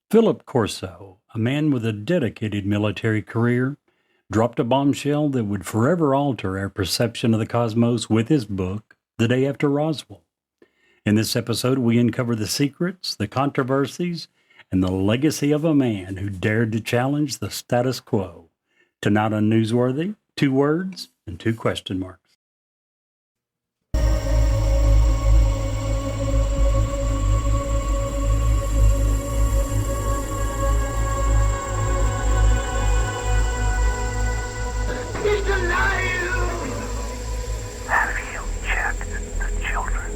Philip Corso, a man with a dedicated military career, dropped a bombshell that would forever alter our perception of the cosmos with his book, The Day After Roswell. In this episode, we uncover the secrets, the controversies, and the legacy of a man who dared to challenge the status quo. Tonight on Newsworthy, 2 words and 2 question marks. He's alive! Have you checked the children?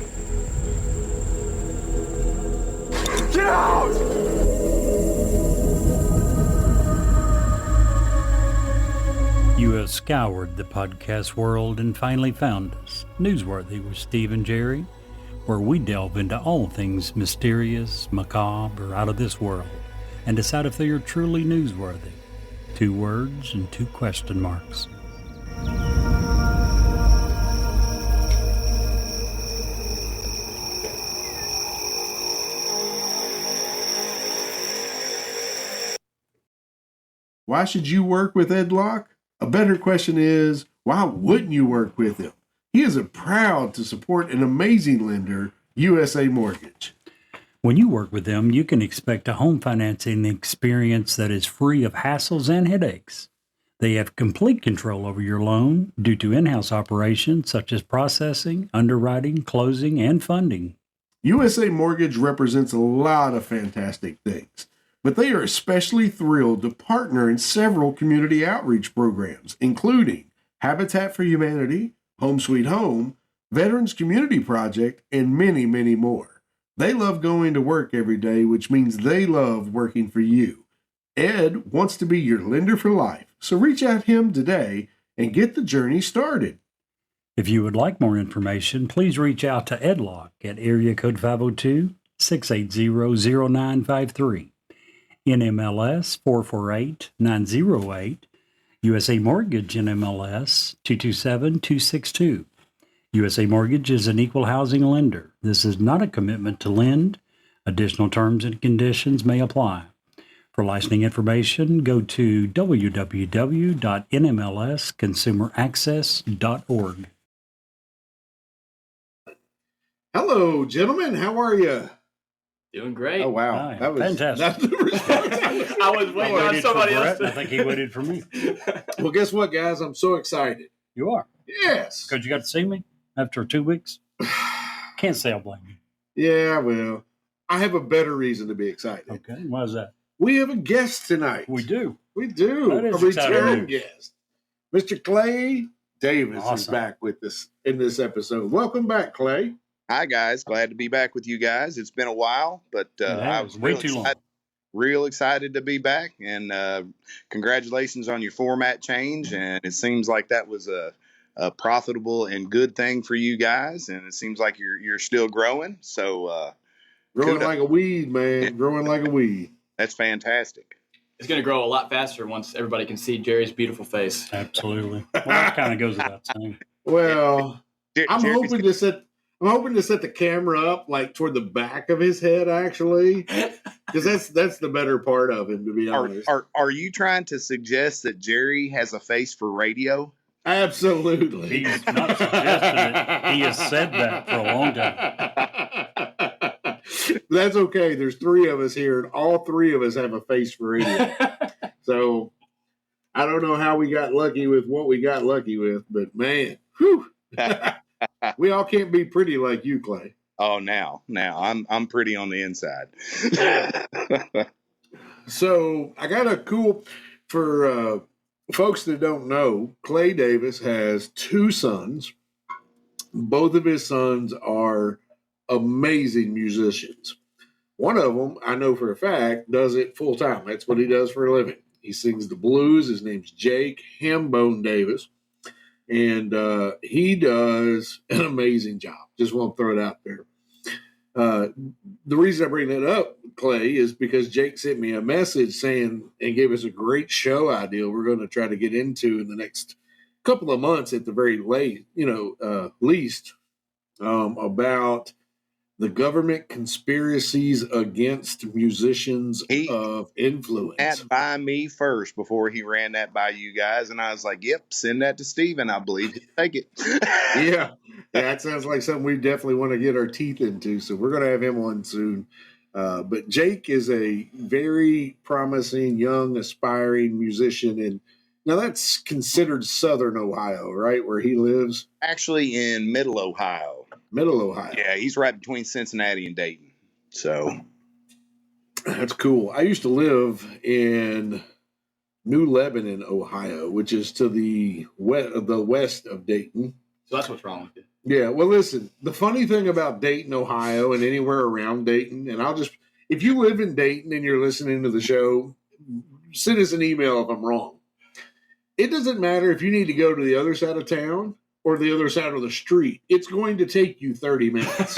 Get out! You have scoured the podcast world and finally found us, Newsworthy with Steve and Jerry, where we delve into all things mysterious, macabre, or out of this world, and decide if they are truly newsworthy. 2 words and 2 question marks. Why should you work with Ed Locke? A better question is, why wouldn't you work with him? He is proud to support an amazing lender, USA Mortgage. When you work with them, you can expect a home financing experience that is free of hassles and headaches. They have complete control over your loan due to in-house operations such as processing, underwriting, closing, and funding. USA Mortgage represents a lot of fantastic things, but they are especially thrilled to partner in several community outreach programs, including Habitat for Humanity, Home Sweet Home, Veterans Community Project, and many, many more. They love going to work every day, which means they love working for you. Ed wants to be your lender for life, so reach out to him today and get the journey started. If you would like more information, please reach out to Ed Locke at area code 502-680-0953, NMLS 448908, USA Mortgage NMLS 227262. USA Mortgage is an equal housing lender. This is not a commitment to lend. Additional terms and conditions may apply. For licensing information, go to www.nmlsconsumeraccess.org. Hello, gentlemen. How are you? Doing great. Oh, wow. Hi, That was fantastic. I was waiting on somebody else. I think he waited for me. Well, guess what, guys? I'm so excited. You are. Yes. Because you got to see me after 2 weeks. Can't say I blame you. Yeah, well, I have a better reason to be excited. Okay, why is that? We have a guest tonight. We do. We do. That is A return exciting. guest. Mr. Clay Davis is Awesome. back with us in this episode. Welcome back, Clay. Hi, guys. Glad to be back with you guys. It's been a while, but I was way too long. real excited to be back. And congratulations on your format change. And it seems like that was a profitable and good thing for you guys. And it seems like you're still growing. So Growing kudos. like a weed, man. Growing like a weed. That's fantastic. It's going to grow a lot faster once everybody can see Jerry's beautiful face. Absolutely. Well, that kind of goes without saying. Well, I'm Jerry's hoping to set the camera up like toward the back of his head, actually, because that's the better part of him, to be honest. Are you trying to suggest that Jerry has a face for radio? Absolutely. He's not suggesting it. He has said that for a long time. That's okay. There's 3 of us here, and all 3 of us have a face for radio. So I don't know how we got lucky with what we got lucky with, but man, whew. We all can't be pretty like you, Clay. Oh, now I'm pretty on the inside. So I got a cool for folks that don't know. Clay Davis has 2 sons. Both of his sons are amazing musicians. One of them, I know for a fact, does it full time. That's what he does for a living. He sings the blues. His name's Jake Hambone Davis. And he does an amazing job. Just want to throw it out there. The reason I bring that up, Clay, is because Jake sent me a message saying and gave us a great show idea we're going to try to get into in the next couple of months at the very least, about the government conspiracies against musicians He- of influence. That by me first before he ran that by you guys, and I was like, "Yep, send that to Steven. I believe he'll take it." Yeah, that sounds like something we definitely want to get our teeth into. So we're going to have him on soon. But Jake is a very promising, young, aspiring musician, and now that's considered Southern Ohio, right, where he lives. Actually, in Middle Ohio. Middle Ohio. Yeah, he's right between Cincinnati and Dayton. So That's cool. I used to live in New Lebanon, Ohio, which is to the west of Dayton. So that's what's wrong with it. Yeah, well, listen, the funny thing about Dayton, Ohio, and anywhere around Dayton, and if you live in Dayton and you're listening to the show, send us an email if I'm wrong. It doesn't matter if you need to go to the other side of town or the other side of the street. It's going to take you 30 minutes.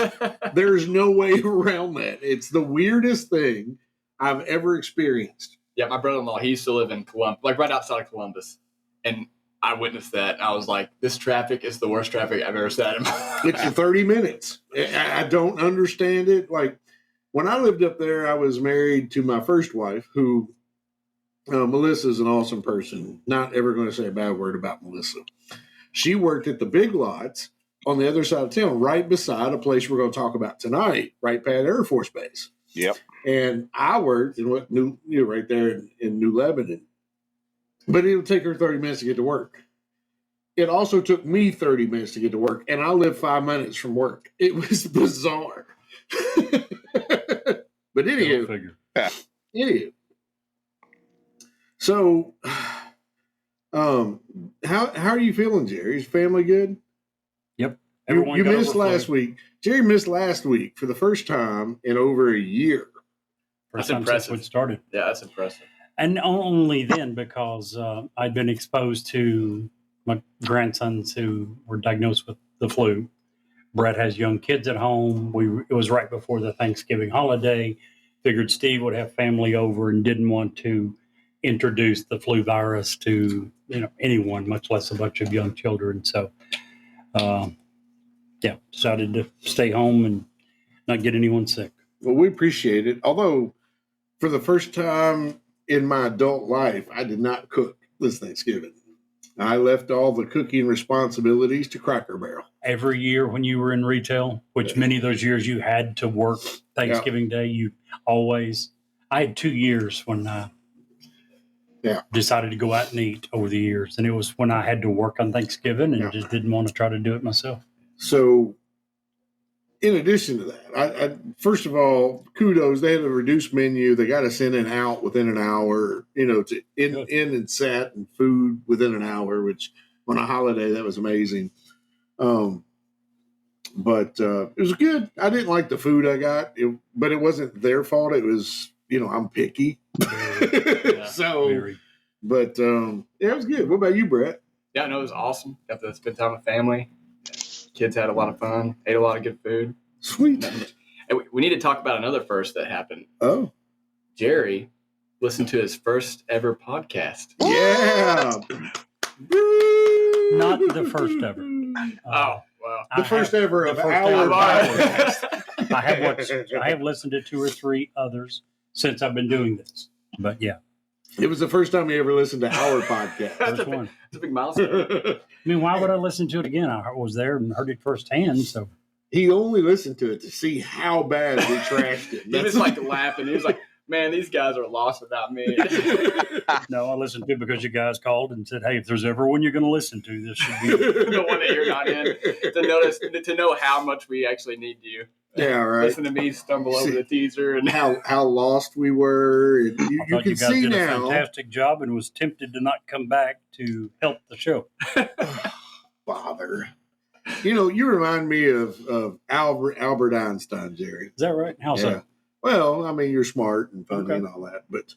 There's no way around that. It's the weirdest thing I've ever experienced. Yeah, my brother-in-law, he used to live in Columbus, like right outside of Columbus. And I witnessed that. And I was like, this traffic is the worst traffic I've ever sat in my life. It's 30 minutes. I don't understand it. Like, when I lived up there, I was married to my first wife, who Melissa's an awesome person. Not ever going to say a bad word about Melissa. She worked at the Big Lots on the other side of town, right beside a place we're going to talk about tonight, Wright Pat Air Force Base. yep. And I worked in right there in New Lebanon. But it'll take her 30 minutes to get to work. It also took me 30 minutes to get to work, and I live 5 minutes from work. It was bizarre. But anywho, so how are you feeling, Jerry? Is family good? Yep. You missed last week. Jerry missed last week for the first time in over a year. That's First time impressive. since we started. Yeah, that's impressive. And only then because I'd been exposed to my grandsons who were diagnosed with the flu. Brett has young kids at home. It was right before the Thanksgiving holiday. Figured Steve would have family over and didn't want to introduce the flu virus to anyone, much less a bunch of young children. So, decided to stay home and not get anyone sick. Well, we appreciate it. Although, for the first time in my adult life, I did not cook this Thanksgiving. I left all the cooking responsibilities to Cracker Barrel. Every year when you were in retail, which many of those years you had to work Thanksgiving Day, I had 2 years when I decided to go out and eat over the years. And it was when I had to work on Thanksgiving and just didn't want to try to do it myself. So, in addition to that, I first of all, kudos. They had a reduced menu. They got us in and out within an hour, to in and sat and food within an hour, which on a holiday, that was amazing. But it was good. I didn't like the food I got, but it wasn't their fault. It was, I'm picky. Yeah, it was good. What about you, Brett? Yeah, no, it was awesome. Got to spend time with family. Kids had a lot of fun. Ate a lot of good food. Sweet. And we need to talk about another first that happened. Oh. Jerry listened to his first ever podcast. Yeah. Not the first ever. Wow. The first ever of our podcast. I have listened to 2 or 3 others since I've been doing this. But yeah. It was the first time he ever listened to our podcast. That's a big milestone. I mean, why would I listen to it again? I was there and heard it firsthand. So he only listened to it to see how bad we trashed it. He was like laughing. He was like, man, these guys are lost without me. No, I listened to it because you guys called and said, hey, if there's ever one you're going to listen to, this should be the one that you're not in. To know how much we actually need you. Yeah, right. Listen to me stumble over the teaser and how lost we were. And you can you guys see did now. a fantastic job and was tempted to not come back to help the show. Bother. You remind me of Albert Einstein, Jerry. Is that right? How so? Well, I mean, you're smart and funny and all that, but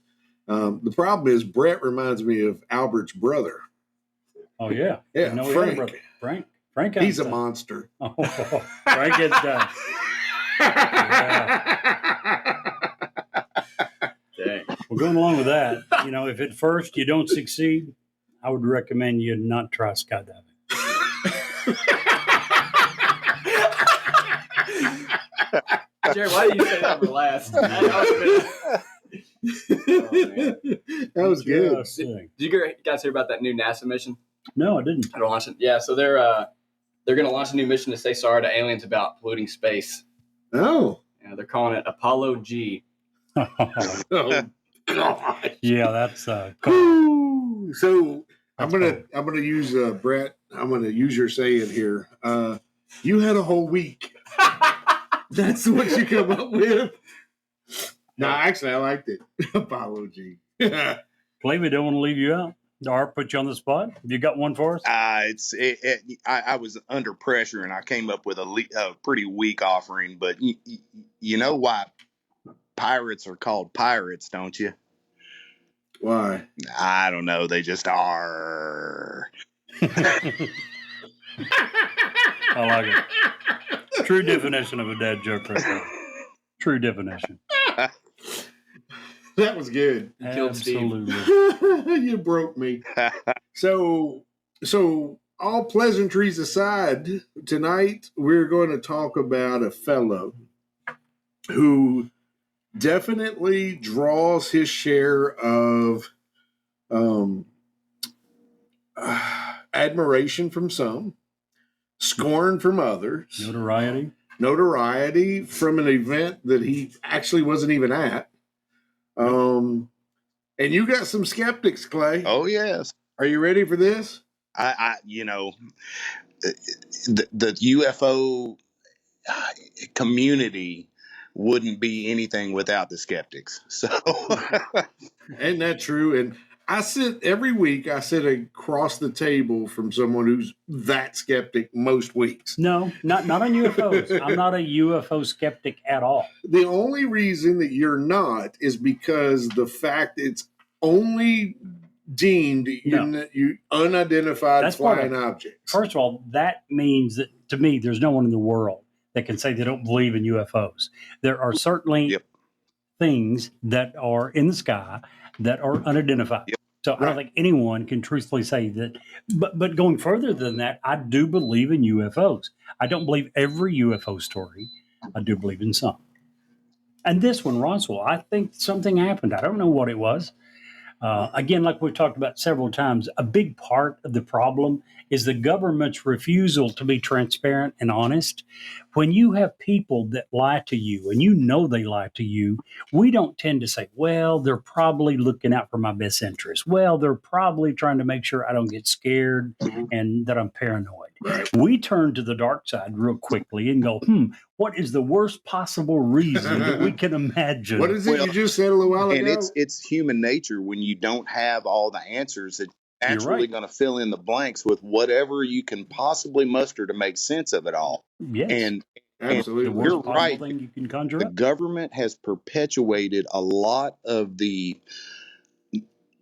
the problem is Brett reminds me of Albert's brother. Oh yeah, Yeah, no, Frank. Frank. He's a Einstein. monster. Oh, Frank gets done. dang. Well, going along with that, if at first you don't succeed, I would recommend you not try skydiving. Jerry, why did you say that for last? That That was good. Just saying. Did you guys hear about that new NASA mission? No, I didn't. They're launching. Yeah, so they're going to launch a new mission to say sorry to aliens about polluting space. Oh. Yeah, they're calling it Apollo G. Oh God. Yeah, that's cool. Woo. So That's I'm gonna use Brett. I'm gonna use your saying here. You had a whole week. That's what you come up with. No, actually, I liked it. Apology. Clay, we don't want to leave you out. Or put you on the spot. Have you got one for us? I was under pressure and I came up with a pretty weak offering, but you know why pirates are called pirates, don't you? Why? I don't know. They just are. I like it. True definition of a dad joke right there. True definition. That was good. killed Steve. Absolutely. You broke me. So all pleasantries aside, tonight we're going to talk about a fellow who definitely draws his share of admiration from some, scorn from others, notoriety from an event that he actually wasn't even at. And you got some skeptics, Clay. Oh yes. Are you ready for this? I the UFO community wouldn't be anything without the skeptics. So Ain't that true? And I sit across the table from someone who's that skeptic most weeks. No, not on UFOs. I'm not a UFO skeptic at all. The only reason that you're not is because the fact it's only deemed unidentified That's flying objects. First of all, that means that to me, there's no one in the world that can say they don't believe in UFOs. There are certainly things that are in the sky that are unidentified. Yep. So I don't think anyone can truthfully say that. But going further than that, I do believe in UFOs. I don't believe every UFO story. I do believe in some. And this one, Roswell, I think something happened. I don't know what it was. Again, like we've talked about several times, a big part of the problem is the government's refusal to be transparent and honest. When you have people that lie to you and you know they lie to you, we don't tend to say, well, they're probably looking out for my best interest. Well, they're probably trying to make sure I don't get scared and that I'm paranoid. Right. We turn to the dark side real quickly and go, what is the worst possible reason that we can imagine? What is it you just said a little while ago? And it's human nature when you don't have all the answers that you're naturally going to fill in the blanks with whatever you can possibly muster to make sense of it all. Yes. And absolutely, the worst you're possible right. thing you can conjure The up. government has perpetuated a lot of the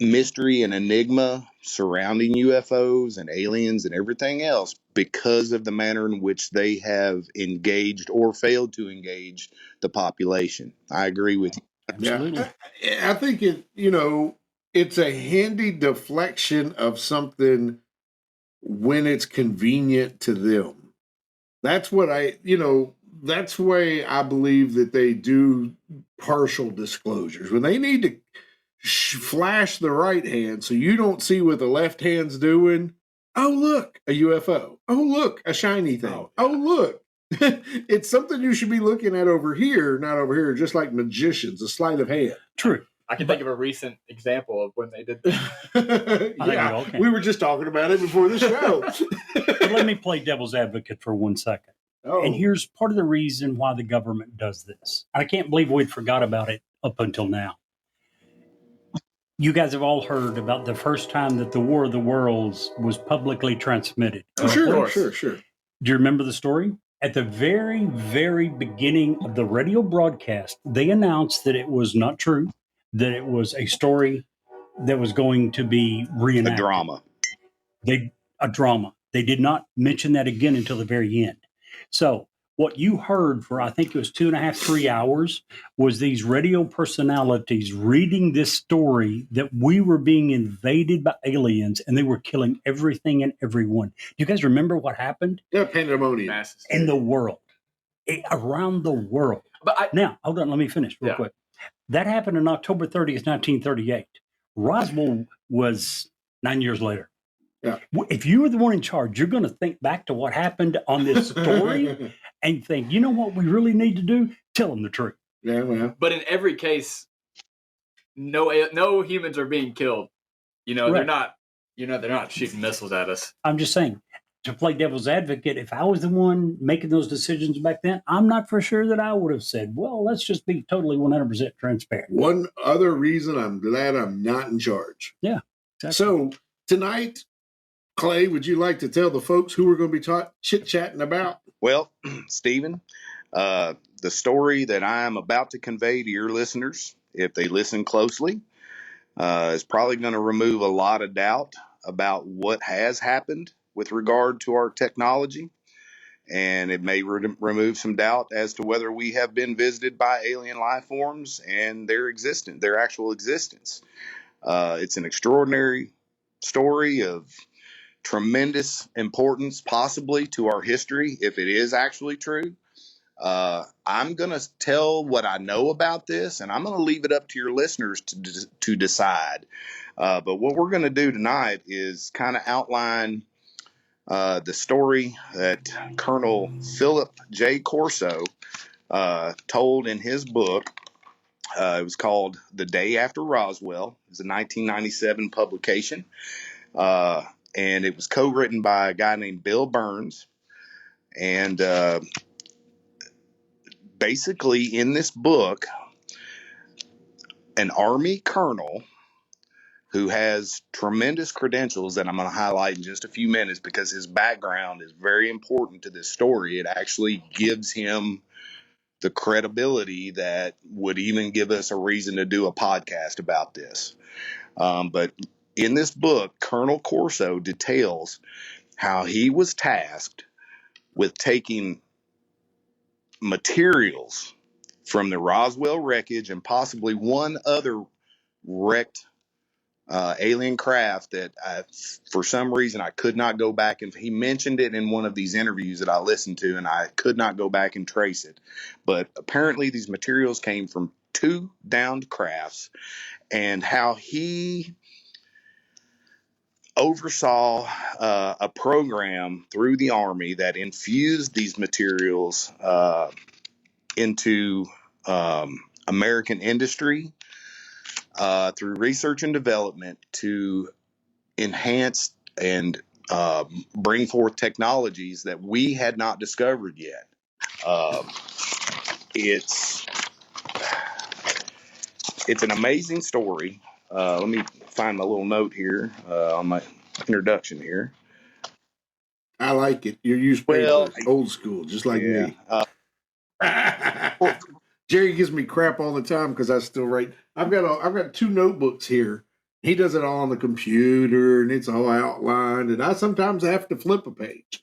mystery and enigma surrounding UFOs and aliens and everything else because of the manner in which they have engaged or failed to engage the population. I agree with you. Absolutely. Yeah, I think it's a handy deflection of something when it's convenient to them. That's what that's why I believe that they do partial disclosures. When they need to flash the right hand so you don't see what the left hand's doing. Oh, look, a UFO. Oh, look, a shiny thing. Oh, look. It's something you should be looking at over here, not over here, just like magicians, a sleight of hand. True. I can think of a recent example of when they did that. Yeah, we were just talking about it before the show. But let me play devil's advocate for 1 second. Oh. And here's part of the reason why the government does this. I can't believe we'd forgot about it up until now. You guys have all heard about the first time that the War of the Worlds was publicly transmitted. Oh, sure. Do you remember the story? At the very, very beginning of the radio broadcast, they announced that it was not true, that it was a story that was going to be reenacted. A drama. They did not mention that again until the very end. So what you heard for, I think it was 2.5, 3 hours, was these radio personalities reading this story that we were being invaded by aliens and they were killing everything and everyone. Do you guys remember what happened? Yeah, pandemonium. In the world, around the world. Now, hold on, let me finish real quick. That happened on October 30th, 1938. Roswell was 9 years later. Yeah. If you were the one in charge, you're going to think back to what happened on this story and think, you know what we really need to do? Tell them the truth. Yeah, well. But in every case, no humans are being killed. They're not. They're not shooting missiles at us. I'm just saying, to play devil's advocate, if I was the one making those decisions back then, I'm not for sure that I would have said, well, let's just be totally 100% transparent. One other reason I'm glad I'm not in charge. Yeah. Exactly. So tonight, Clay, would you like to tell the folks who we're going to be chit-chatting about? Well, Stephen, the story that I am about to convey to your listeners, if they listen closely, is probably going to remove a lot of doubt about what has happened with regard to our technology. And it may remove some doubt as to whether we have been visited by alien life forms and their actual existence. It's an extraordinary story of tremendous importance, possibly to our history, if it is actually true. I'm going to tell what I know about this, and I'm going to leave it up to your listeners to decide. But what we're going to do tonight is kind of outline the story that Colonel Philip J. Corso told in his book. It was called The Day After Roswell. It was a 1997 publication. And it was co-written by a guy named Bill Burns. And basically, in this book, an Army colonel who has tremendous credentials that I'm going to highlight in just a few minutes because his background is very important to this story. It actually gives him the credibility that would even give us a reason to do a podcast about this. But in this book, Colonel Corso details how he was tasked with taking materials from the Roswell wreckage and possibly one other wrecked alien craft that for some reason I could not go back, and he mentioned it in one of these interviews that I listened to, and I could not go back and trace it. But apparently these materials came from 2 downed crafts, and how he oversaw a program through the Army that infused these materials into American industry through research and development to enhance and bring forth technologies that we had not discovered yet. It's an amazing story. Let me find my little note here on my introduction here. I like it. You're used old school, just like me. Jerry gives me crap all the time because I still write. I've got 2 notebooks here. He does it all on the computer, and it's all outlined. And I sometimes have to flip a page.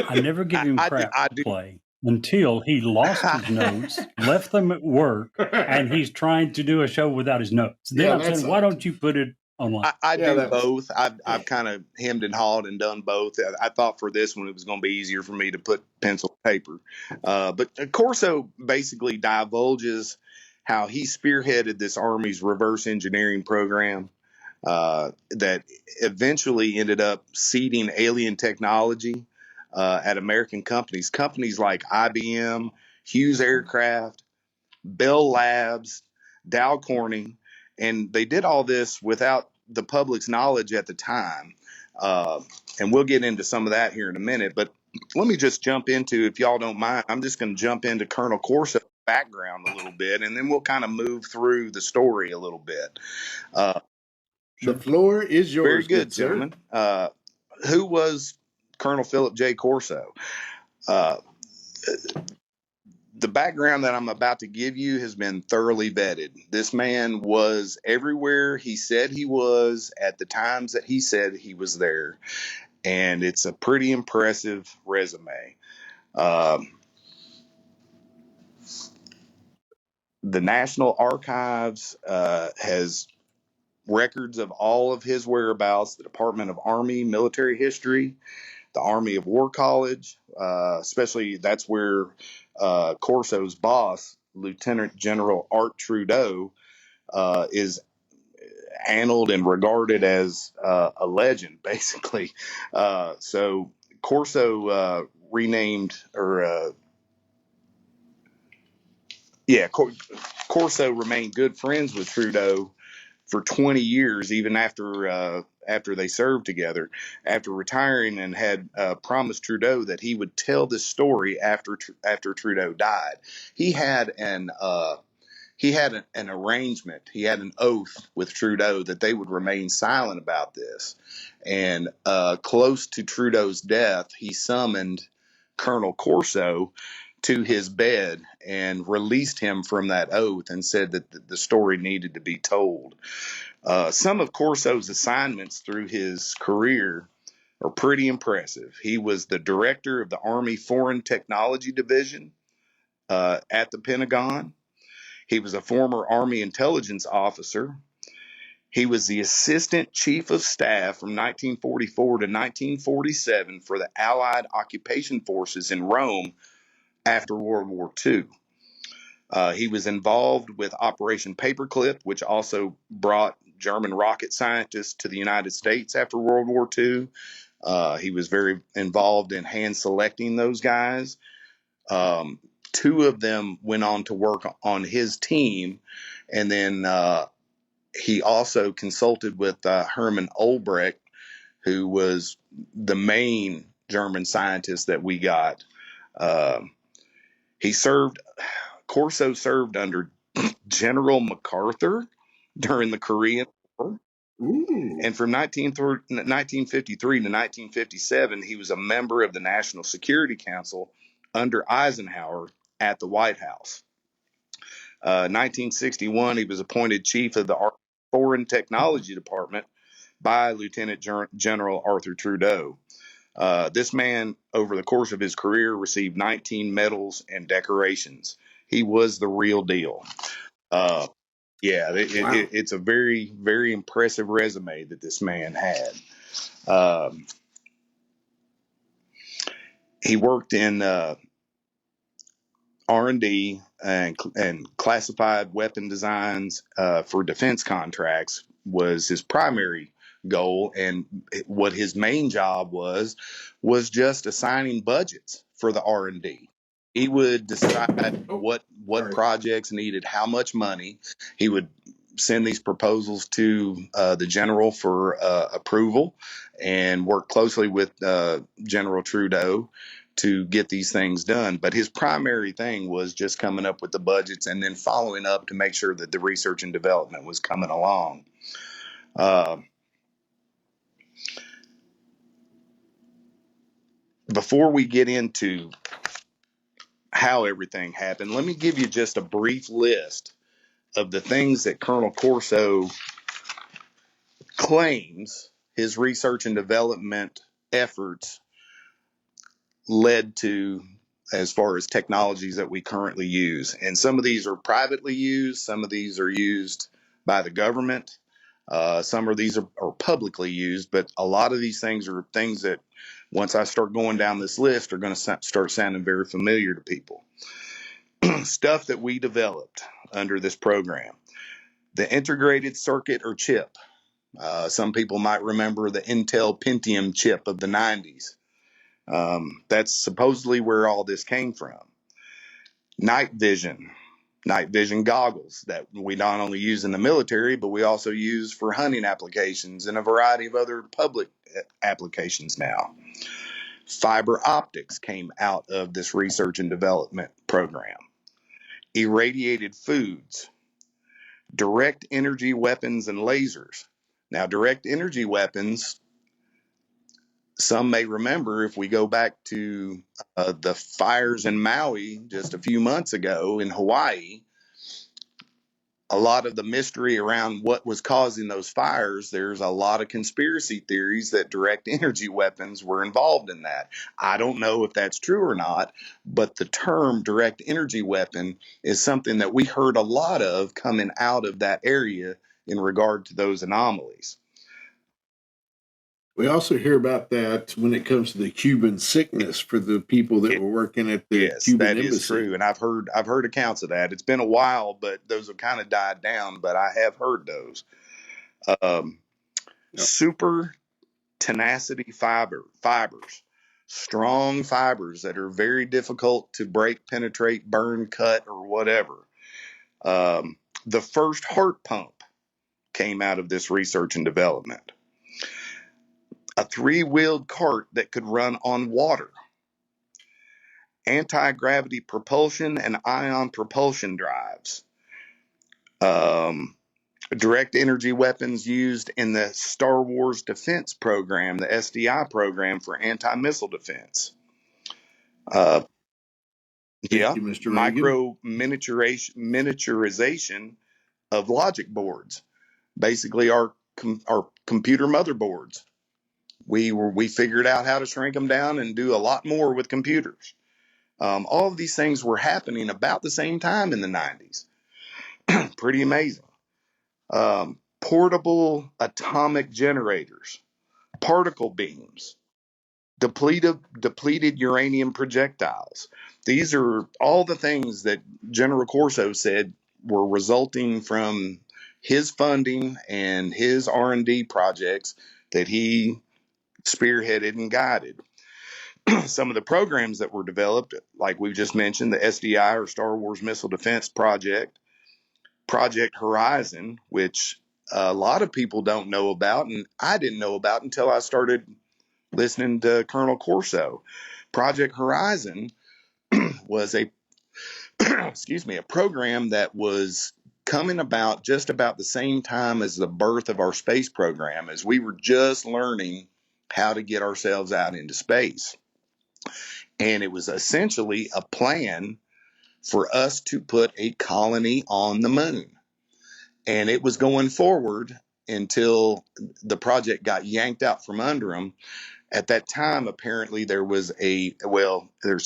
I never give him crap to play until he lost his notes, left them at work, and he's trying to do a show without his notes. Then I'm saying, why don't you put it online? I do both. I've kind of hemmed and hawed and done both. I thought for this one it was going to be easier for me to put pencil to paper. But Corso basically divulges how he spearheaded this Army's reverse engineering program that eventually ended up seeding alien technology at American companies like IBM, Hughes Aircraft, Bell Labs, Dow Corning, and they did all this without the public's knowledge at the time. And we'll get into some of that here in a minute, but let me just jump into, if y'all don't mind, I'm just going to jump into Colonel Corso's background a little bit, and then we'll kind of move through the story a little bit. The floor is yours. Very good, gentlemen. Who was Colonel Philip J. Corso? The background that I'm about to give you has been thoroughly vetted. This man was everywhere he said he was at the times that he said he was there. And it's a pretty impressive resume. The National Archives has records of all of his whereabouts, the Department of Army Military History, the Army of War College, especially that's where Corso's boss, Lieutenant General Art Trudeau, is annaled and regarded as a legend, basically. So Corso renamed, or Corso remained good friends with Trudeau for 20 years, even after they served together. After retiring, and had promised Trudeau that he would tell this story after Trudeau died. He had an arrangement. He had an oath with Trudeau that they would remain silent about this. And close to Trudeau's death, he summoned Colonel Corso to his bed and released him from that oath and said that the story needed to be told. Some of Corso's assignments through his career are pretty impressive. He was the director of the Army Foreign Technology Division at the Pentagon. He was a former Army intelligence officer. He was the assistant chief of staff from 1944 to 1947 for the Allied occupation forces in Rome after World War II. He was involved with Operation Paperclip, which also brought German rocket scientists to the United States after World War II. He was very involved in hand selecting those guys. Two of them went on to work on his team, and then he also consulted with Hermann Olbrecht, who was the main German scientist that we got. Corso served under General MacArthur during the Korean War. Ooh. And from 1953 to 1957, he was a member of the National Security Council under Eisenhower at the White House. 1961, he was appointed chief of the Foreign Technology Department by Lieutenant General Arthur Trudeau. This man, over the course of his career, received 19 medals and decorations. He was the real deal. Wow. It's a very, very impressive resume that this man had. He worked in R&D and classified weapon designs for defense contracts was his primary goal, and what his main job was just assigning budgets for the R&D. He would decide what projects needed how much money. He would send these proposals to the general for approval, and work closely with General Trudeau to get these things done. But his primary thing was just coming up with the budgets and then following up to make sure that the research and development was coming along. Before we get into how everything happened, let me give you just a brief list of the things that Colonel Corso claims his research and development efforts led to, as far as technologies that we currently use. And some of these are privately used, some of these are used by the government, some of these are publicly used, but a lot of these things are things that, once I start going down this list, are going to start sounding very familiar to people. Stuff that we developed under this program. The integrated circuit or chip. Some people might remember the Intel Pentium chip of the 90s. That's supposedly where all this came from. Night vision goggles that we not only use in the military, but we also use for hunting applications and a variety of other public applications now. Fiber optics came out of this research and development program. Irradiated foods, direct energy weapons and lasers. Now, direct energy weapons, some may remember, if we go back to the fires in Maui just a few months ago in Hawaii, a lot of the mystery around what was causing those fires, there's a lot of conspiracy theories that direct energy weapons were involved in that. I don't know if that's true or not, but the term direct energy weapon is something that we heard a lot of coming out of that area in regard to those anomalies. We also hear about that when it comes to the Cuban sickness for the people that were working at the Yes, Cuban that is embassy. true, and I've heard accounts of that. It's been a while, but those have kind of died down. But I have heard those. Um, Yep. Super tenacity fibers, strong fibers that are very difficult to break, penetrate, burn, cut, or whatever. The first heart pump came out of this research and development. A three-wheeled cart that could run on water. Anti-gravity propulsion and ion propulsion drives. Direct energy weapons used in the Star Wars defense program, the SDI program for anti-missile defense. Thank Yeah, you, Mr. Reagan. micro miniaturization of logic boards, basically our computer motherboards. We figured out how to shrink them down and do a lot more with computers. All of these things were happening about the same time in the 90s. Pretty amazing. Portable atomic generators, particle beams, depleted uranium projectiles. These are all the things that General Corso said were resulting from his funding and his R&D projects that he spearheaded and guided. Some of the programs that were developed, like we just mentioned, the SDI or Star Wars Missile Defense Project, Project Horizon, which a lot of people don't know about, and I didn't know about until I started listening to Colonel Corso. Project Horizon was a a program that was coming about just about the same time as the birth of our space program, as we were just learning how to get ourselves out into space. And it was essentially a plan for us to put a colony on the moon. And it was going forward until the project got yanked out from under them. At that time, apparently there's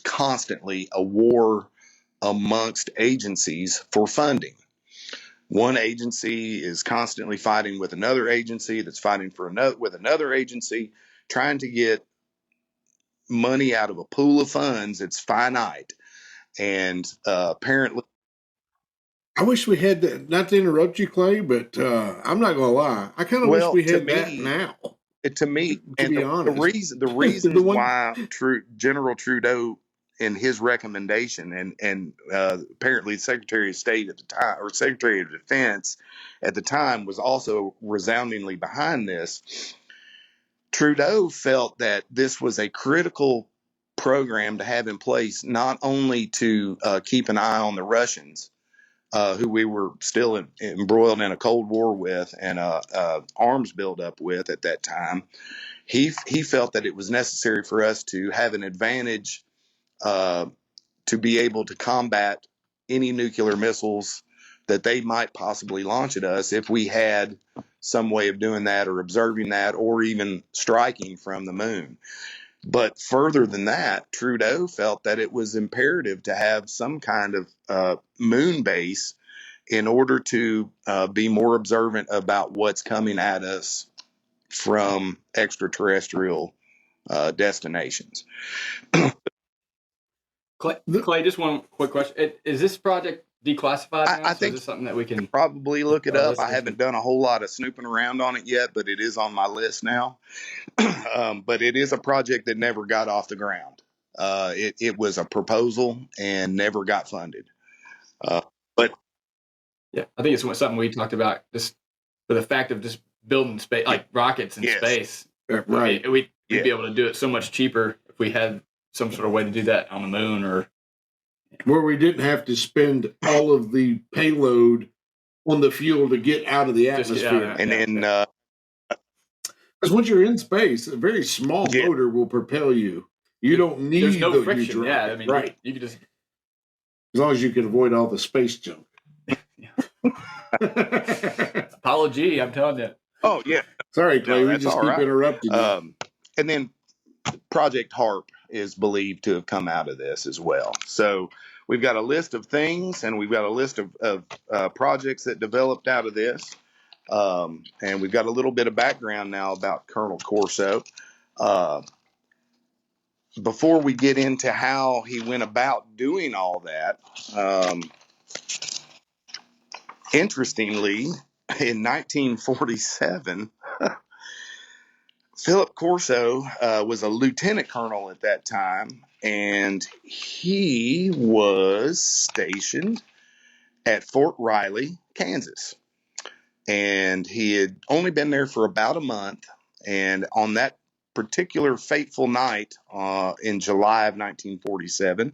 constantly a war amongst agencies for funding. One agency is constantly fighting with another agency that's fighting with another agency, trying to get money out of a pool of funds that's finite. And apparently, I wish we had that. Not to interrupt you, Clay, but I'm not going to lie. I kind of wish we had that now. To me, to and be the honest, the reasons why General Trudeau in his recommendation and apparently Secretary of State at the time, or Secretary of Defense at the time, was also resoundingly behind this. Trudeau felt that this was a critical program to have in place, not only to keep an eye on the Russians, who we were still embroiled in a Cold War with and arms buildup with at that time. He felt that it was necessary for us to have an advantage to be able to combat any nuclear missiles that they might possibly launch at us if we had some way of doing that, or observing that, or even striking from the moon. But further than that, Trudeau felt that it was imperative to have some kind of moon base in order to be more observant about what's coming at us from extraterrestrial destinations. Clay, just one quick question. Is this project declassified now? I think is this something that we can probably look it up. I haven't done a whole lot of snooping around on it yet, but it is on my list now. But it is a project that never got off the ground. It was a proposal and never got funded. But yeah, I think it's something we talked about, just for the fact of just building space, like rockets in space. Right. We'd be able to do it so much cheaper if we had some sort of way to do that on the moon, or where we didn't have to spend all of the payload on the fuel to get out of the atmosphere. And then, because once you're in space, a very small motor will propel you. You don't need there's no friction. Yeah, I mean, right. You can just, as long as you can avoid all the space junk. Apology, I'm telling you. Oh yeah, sorry, Clay. We just keep interrupting you. And then Project HARP is believed to have come out of this as well. So we've got a list of things, and we've got a list of projects that developed out of this. And we've got a little bit of background now about Colonel Corso. Before we get into how he went about doing all that, interestingly, in 1947, Philip Corso was a lieutenant colonel at that time, and he was stationed at Fort Riley, Kansas. And he had only been there for about a month. And on that particular fateful night in July of 1947,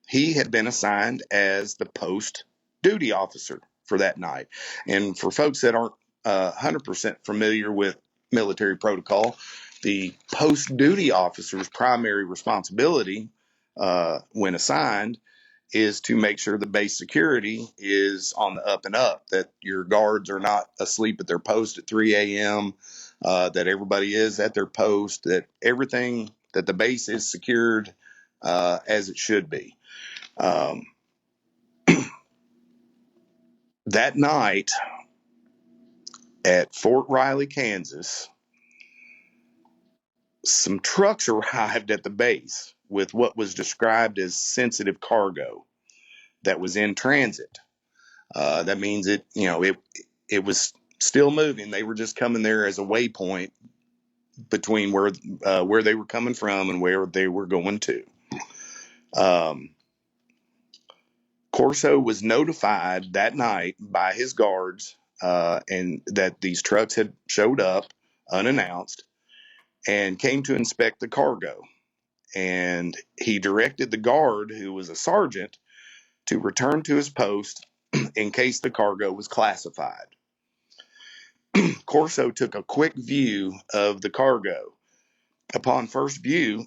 he had been assigned as the post duty officer for that night. And for folks that aren't 100% familiar with military protocol, the post duty officer's primary responsibility when assigned is to make sure the base security is on the up and up, that your guards are not asleep at their post at 3 a.m., that everybody is at their post, that everything, that the base is secured as it should be. That night at Fort Riley, Kansas, some trucks arrived at the base with what was described as sensitive cargo that was in transit. That means it was still moving. They were just coming there as a waypoint between where they were coming from and where they were going to. Corso was notified that night by his guards and that these trucks had showed up unannounced and came to inspect the cargo. And he directed the guard, who was a sergeant, to return to his post in case the cargo was classified. Corso took a quick view of the cargo. Upon first view,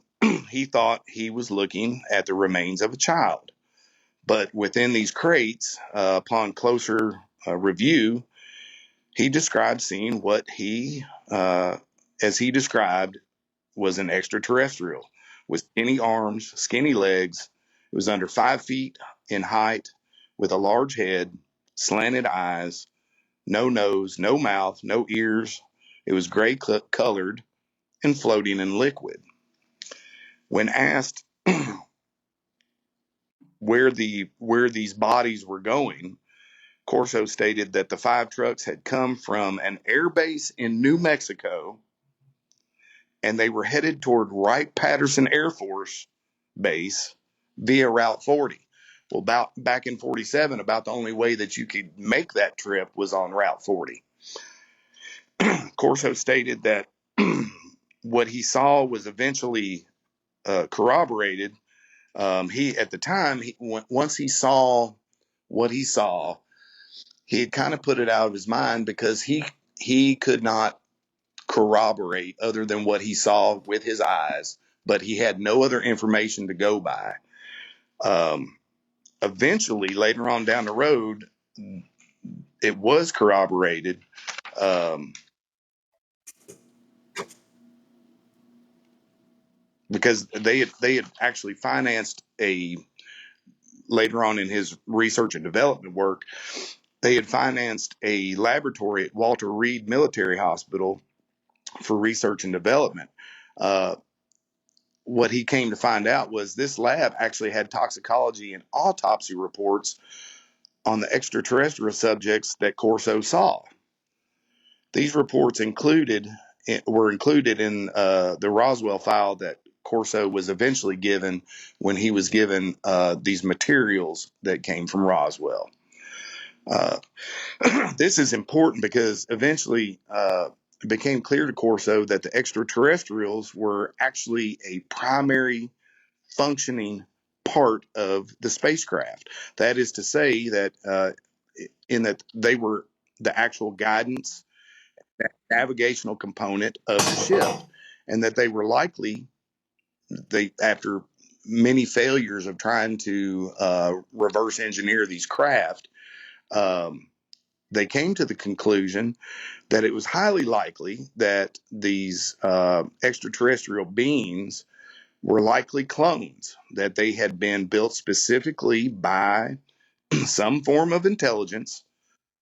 he thought he was looking at the remains of a child. But within these crates, upon closer review, he described seeing what as he described, was an extraterrestrial with skinny arms, skinny legs. It was under 5 feet in height, with a large head, slanted eyes, no nose, no mouth, no ears. It was gray colored and floating in liquid. When asked where these bodies were going, Corso stated that the 5 trucks had come from an air base in New Mexico, and they were headed toward Wright-Patterson Air Force Base via Route 40. Well, back in 47, about the only way that you could make that trip was on Route 40. Corso stated that what he saw was eventually corroborated. At the time, once he saw what he saw, he had kind of put it out of his mind because he could not corroborate other than what he saw with his eyes, but he had no other information to go by. Eventually, later on down the road, it was corroborated. Because they had actually financed later on in his research and development work, they had financed a laboratory at Walter Reed Military Hospital for research and development. What he came to find out was this lab actually had toxicology and autopsy reports on the extraterrestrial subjects that Corso saw. These reports were included in the Roswell file that Corso was eventually given when he was given these materials that came from Roswell. This is important because eventually it became clear to Corso that the extraterrestrials were actually a primary functioning part of the spacecraft. That is to say that in that they were the actual guidance, navigational component of the ship, and that they were likely, after many failures of trying to reverse engineer these craft, they came to the conclusion that it was highly likely that these extraterrestrial beings were likely clones, that they had been built specifically by some form of intelligence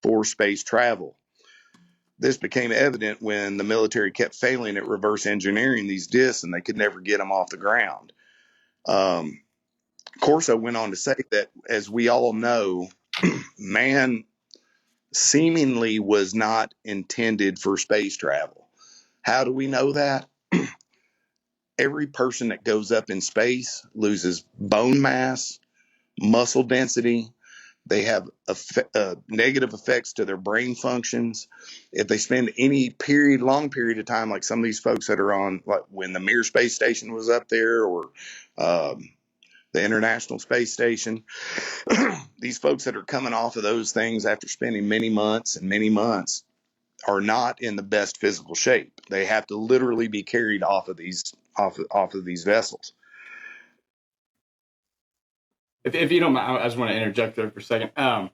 for space travel. This became evident when the military kept failing at reverse engineering these discs and they could never get them off the ground. Corso went on to say that, as we all know, man seemingly was not intended for space travel. How do we know that? Every person that goes up in space loses bone mass, muscle density. They have negative effects to their brain functions. If they spend any long period of time, like some of these folks that are on, like when the Mir space station was up there, or the International Space Station, these folks that are coming off of those things after spending many months are not in the best physical shape. They have to literally be carried off of these vessels. If you don't mind, I just want to interject there for a second. I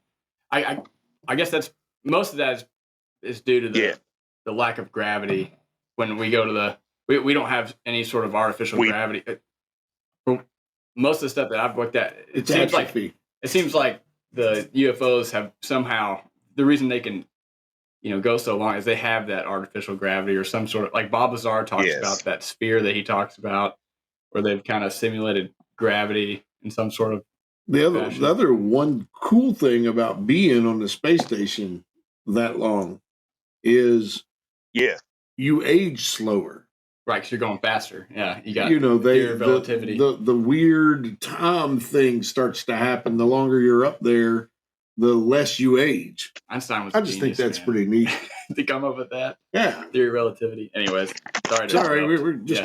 guess that's most of that is due to the lack of gravity. When we go to we don't have any sort of artificial gravity. Most of the stuff that I've looked at, it seems like the UFOs have somehow, the reason they can, go so long is they have that artificial gravity or some sort of, like Bob Lazar talks about that sphere that he talks about, where they've kind of simulated gravity in some sort of the other one cool thing about being on the space station that long is you age slower. Right, because you're going faster. Yeah, you got relativity. The weird time thing starts to happen. The longer you're up there, the less you age. Einstein was. I just think that's pretty neat to come up with that. Yeah, theory of relativity. Anyways, sorry, we're just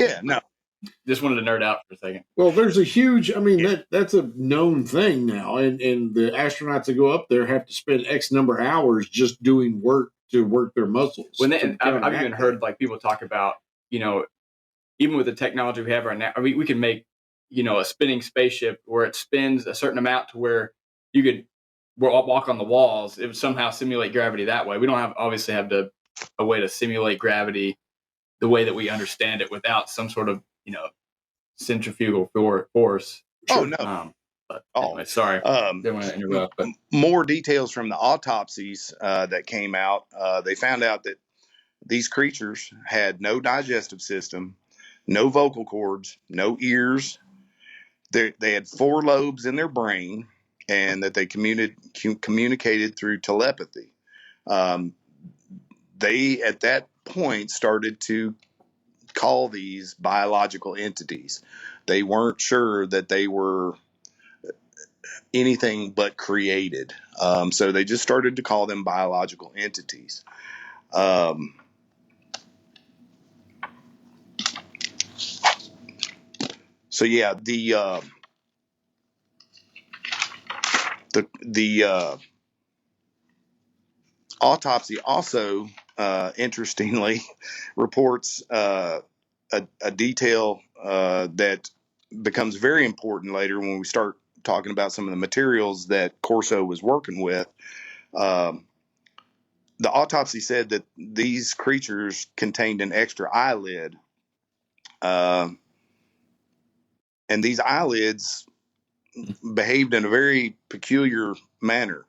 just wanted to nerd out for a second. Well, there's a huge. I mean, that's a known thing now, and the astronauts that go up there have to spend X number of hours just doing work to work their muscles. I've even heard like people talk about, even with the technology we have right now, we can make, a spinning spaceship where it spins a certain amount to where you could walk on the walls. It would somehow simulate gravity that way. We don't obviously have a way to simulate gravity the way that we understand it without some sort of, centrifugal force. Oh, no. Anyway, sorry. Didn't want to interrupt. But more details from the autopsies that came out. They found out that these creatures had no digestive system, no vocal cords, no ears. They had 4 lobes in their brain, and that they communicated through telepathy. They, at that point, started to call these biological entities. They weren't sure that they were anything but created. So they just started to call them biological entities. So yeah, the autopsy also, interestingly, reports a detail that becomes very important later when we start talking about some of the materials that Corso was working with. The autopsy said that these creatures contained an extra eyelid, and these eyelids behaved in a very peculiar manner.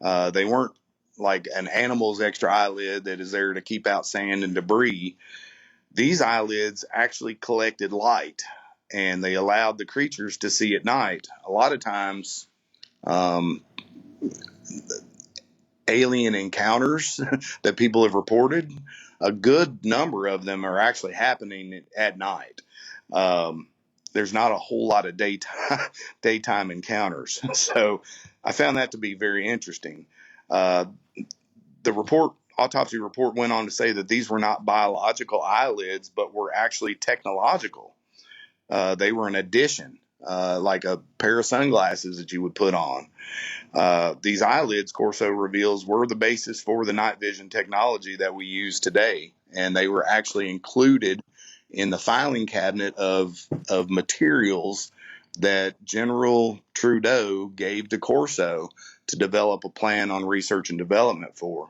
They weren't like an animal's extra eyelid that is there to keep out sand and debris. These eyelids actually collected light, and they allowed the creatures to see at night. A lot of times, alien encounters that people have reported, a good number of them are actually happening at night. There's not a whole lot of daytime encounters. So I found that to be very interesting. The autopsy report went on to say that these were not biological eyelids, but were actually technological. They were an addition, like a pair of sunglasses that you would put on. These eyelids, Corso reveals, were the basis for the night vision technology that we use today. And they were actually included in the filing cabinet of materials that General Trudeau gave to Corso to develop a plan on research and development for.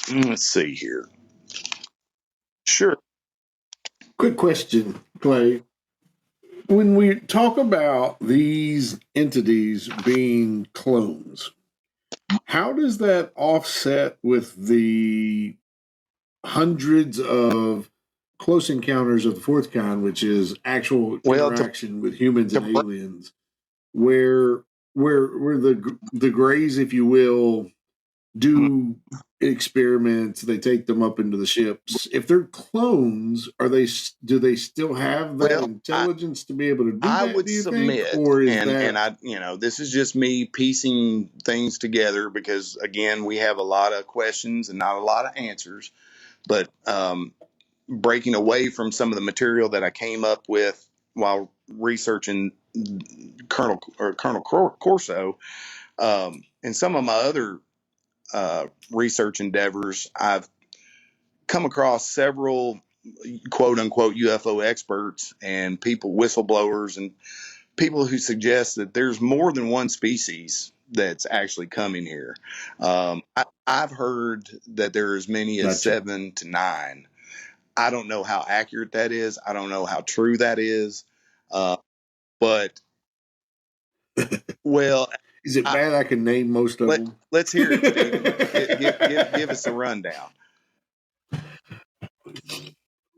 Let's see here. Sure. Quick question, Clay. When we talk about these entities being clones, how does that offset with the hundreds of close encounters of the fourth kind, which is actual Well, interaction with humans to and aliens, where the Greys, if you will, do experiments. They take them up into the ships. If they're clones, do they still have that well, intelligence to be able to do I that? would Do you think, submit, or is and that I, this is just me piecing things together because again, we have a lot of questions and not a lot of answers. But breaking away from some of the material that I came up with while researching Colonel Corso, and some of my other research endeavors, I've come across several quote unquote UFO experts and people, whistleblowers, and people who suggest that there's more than one species that's actually coming here. I've heard that there are as many as gotcha? 7 to 9. I don't know how accurate that is. I don't know how true that is. Uh, but well, Is it I, bad I can name most of them? let's hear it, Stephen. Give us a rundown.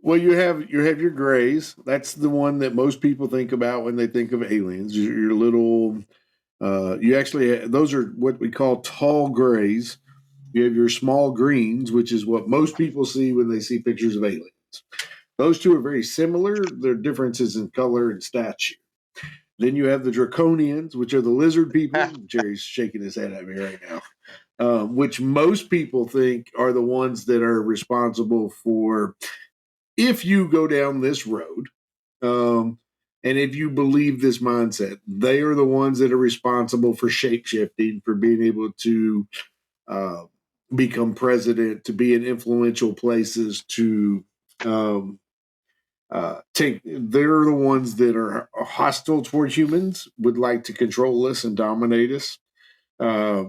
Well, you have your Greys. That's the one that most people think about when they think of aliens. Your little, you actually those are what we call tall Greys. You have your small greens, which is what most people see when they see pictures of aliens. Those two are very similar. There are differences in color and stature. Then you have the draconians, which are the lizard people. Jerry's shaking his head at me right now. Which most people think are the ones that are responsible for, if you go down this road, and if you believe this mindset, they are the ones that are responsible for shape shifting, for being able to uh, become president, to be in influential places, to um, they're the ones that are hostile towards humans, would like to control us and dominate us. Uh,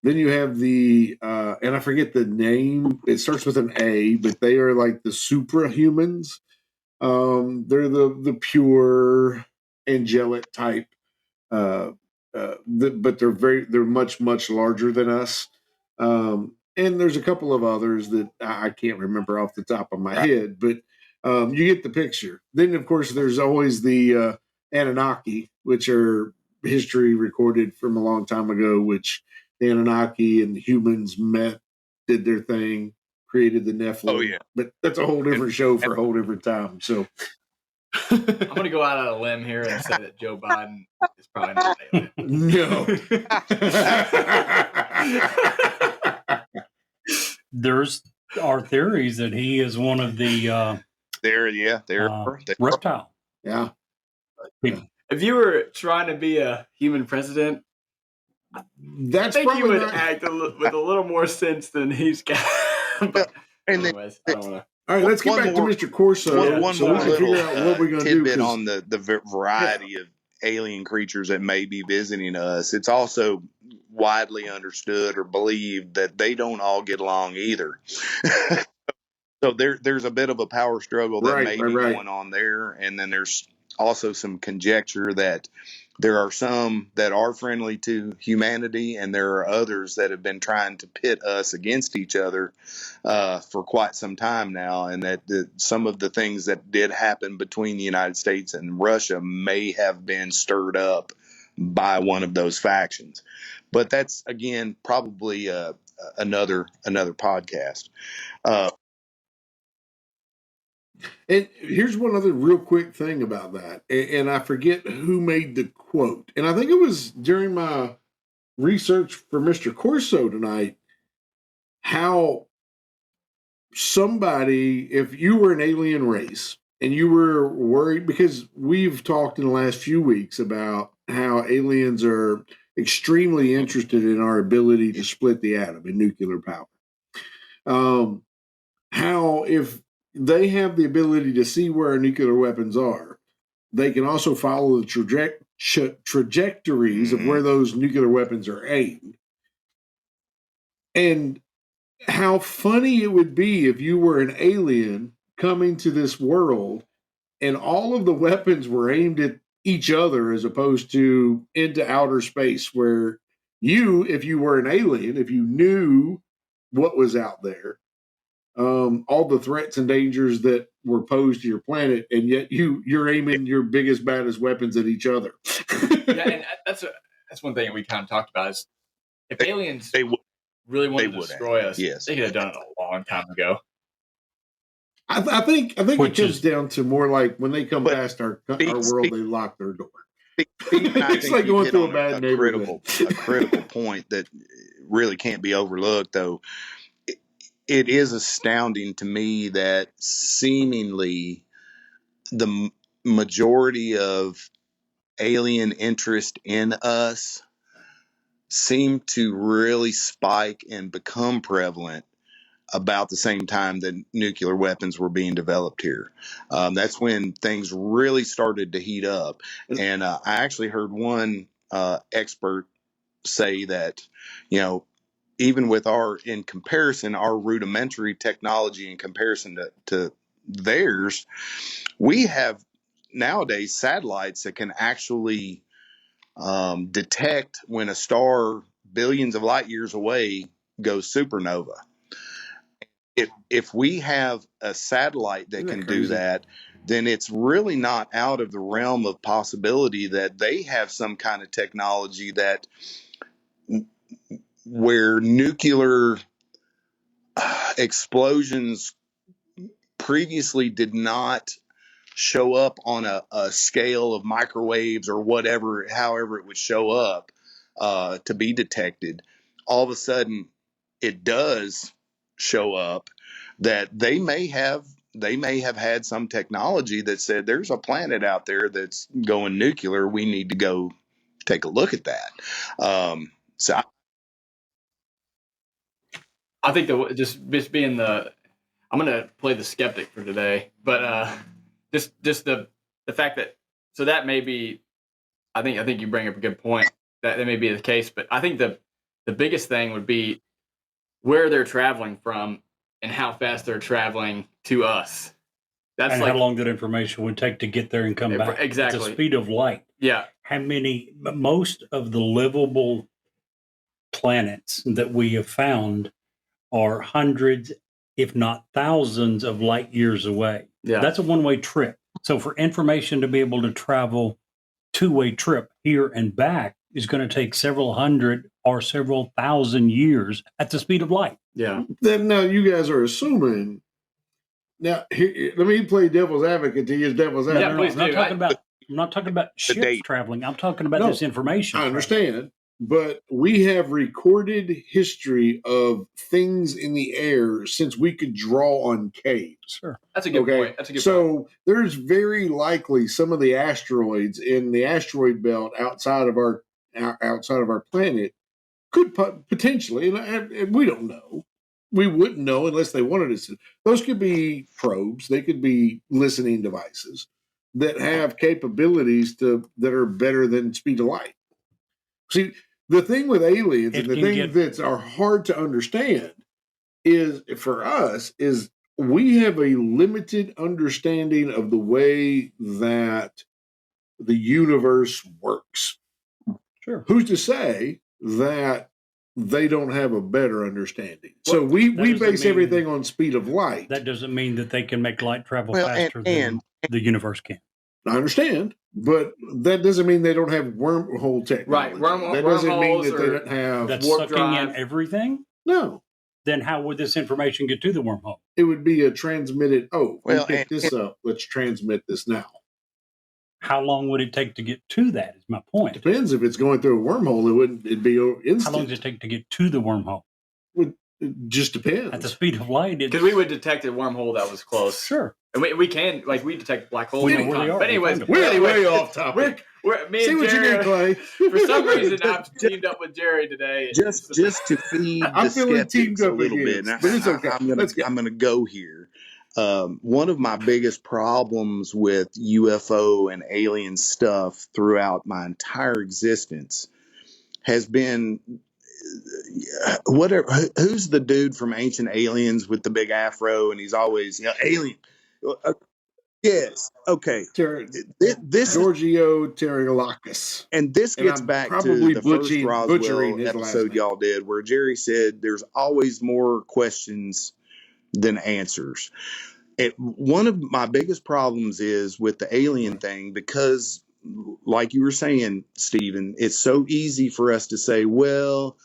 then you have and I forget the name. It starts with an A, but they are like the suprahumans. They're the pure angelic type, but they're much larger than us. And there's a couple of others that I can't remember off the top of my head, but you get the picture. Then, of course, there's always the Anunnaki, which are history recorded from a long time ago, which the Anunnaki and the humans met, did their thing, created the Oh Nephilim. yeah, But that's a whole different show for a whole different time. So, I'm going to go out on a limb here and say that Joe Biden is probably not an alien. no. There's our theories that he is one of the reptile Yeah. people. If you were trying to be a human president, That's I think you would not... act with a little more sense than he's got. But and anyways, I don't want to. All right, let's get back to Mr. Corso one so more we can little figure out what we're going to do. tidbit on the variety of alien creatures that may be visiting us. It's also widely understood or believed that they don't all get along either. So there's a bit of a power struggle that may be going on there, and then there's also some conjecture that there are some that are friendly to humanity, and there are others that have been trying to pit us against each other for quite some time now, and that some of the things that did happen between the United States and Russia may have been stirred up by one of those factions. But that's again probably another podcast. And here's one other real quick thing about that. And I forget who made the quote. And I think it was during my research for Mr. Corso tonight, how somebody, if you were an alien race and you were worried, because we've talked in the last few weeks about how aliens are extremely interested in our ability to split the atom in nuclear power. How if they have the ability to see where our nuclear weapons are, they can also follow the trajectories of where those nuclear weapons are aimed. And how funny it would be if you were an alien coming to this world and all of the weapons were aimed at each other as opposed to into outer space where if you were an alien, if you knew what was out there, all the threats and dangers that were posed to your planet, and yet you're aiming your biggest, baddest weapons at each other. Yeah, and that's one thing we kind of talked about is if aliens They would. really wanted They to would destroy have, us, yes. they could have done it a long time ago. I think it Which comes is- down to more like when they come But past our Steve- world, they lock their door. Steve, I It's think like you going hit through on a bad neighborhood. critical point that really can't be overlooked, though. It is astounding to me that seemingly the majority of alien interest in us seem to really spike and become prevalent about the same time that nuclear weapons were being developed here. That's when things really started to heat up. And I actually heard one expert say that, even with in comparison, our rudimentary technology in comparison to theirs, we have nowadays satellites that can actually detect when a star billions of light years away goes supernova. If we have a satellite that can do that, then it's really not out of the realm of possibility that they have some kind of technology that where nuclear explosions previously did not show up on a scale of microwaves or whatever, however it would show up to be detected. All of a sudden, it does show up that they may have had some technology that said there's a planet out there that's going nuclear. We need to go take a look at that. So I think that just being I'm gonna play the skeptic for today, but just the fact that so that may be, I think you bring up a good point that may be the case, but I think the biggest thing would be where they're traveling from and how fast they're traveling to us. That's and like how long that information would take to get there and come back. At exactly the speed of light. Yeah. Most of the livable planets that we have found are hundreds, if not thousands, of light years away. Yeah. That's a one-way trip. So for information to be able to travel two-way trip here and back is going to take several hundred or several thousand years at the speed of light. Yeah. Then now you guys are assuming. Now here, let me play devil's advocate to use devil's advocate. Yeah, please I'm not talking about ships date. traveling. I'm talking about this information. I understand, but we have recorded history of things in the air since we could draw on caves. Sure. That's a good point. That's a good point. So there's very likely some of the asteroids in the asteroid belt outside of our planet could potentially, and we don't know. We wouldn't know unless they wanted us to. Those could be probes. They could be listening devices that have capabilities that are better than speed of light. See, the thing with aliens and the thing that are hard to understand is, for us, is we have a limited understanding of the way that the universe works. Sure. Who's to say that they don't have a better understanding? So we base everything on speed of light. That doesn't mean that they can make light travel faster than the universe can. I understand, but that doesn't mean they don't have wormhole technology. Right. That doesn't mean that they don't have that's warp sucking drive. in everything. No. Then how would this information get to the wormhole? It would be a transmitted. We picked this up. Let's transmit this now. How long would it take to get to that? Is my point. Depends if it's going through a wormhole. It'd be instant. How long does it take to get to the wormhole? It just depends. At the speed of light, because we would detect a wormhole that was close. Sure. And we can, we detect black holes. We know where they are. But anyways, we're way off topic. Me See and what Jerry, you did, Clay. For some reason, I've teamed up with Jerry today. Just to feed I'm the feeling teamed skeptics a up little again, bit. but it's okay. I'm gonna go here. One of my biggest problems with UFO and alien stuff throughout my entire existence has been who's the dude from Ancient Aliens with the big afro, and he's always alien. Yes. Okay. This Giorgio Terralakis. and this And gets I'm back to probably the first butchering Roswell his last episode name. y'all did, where Jerry said there's always more questions than answers. One of my biggest problems is with the alien thing, because, like you were saying, Stephen, it's so easy for us to say, well,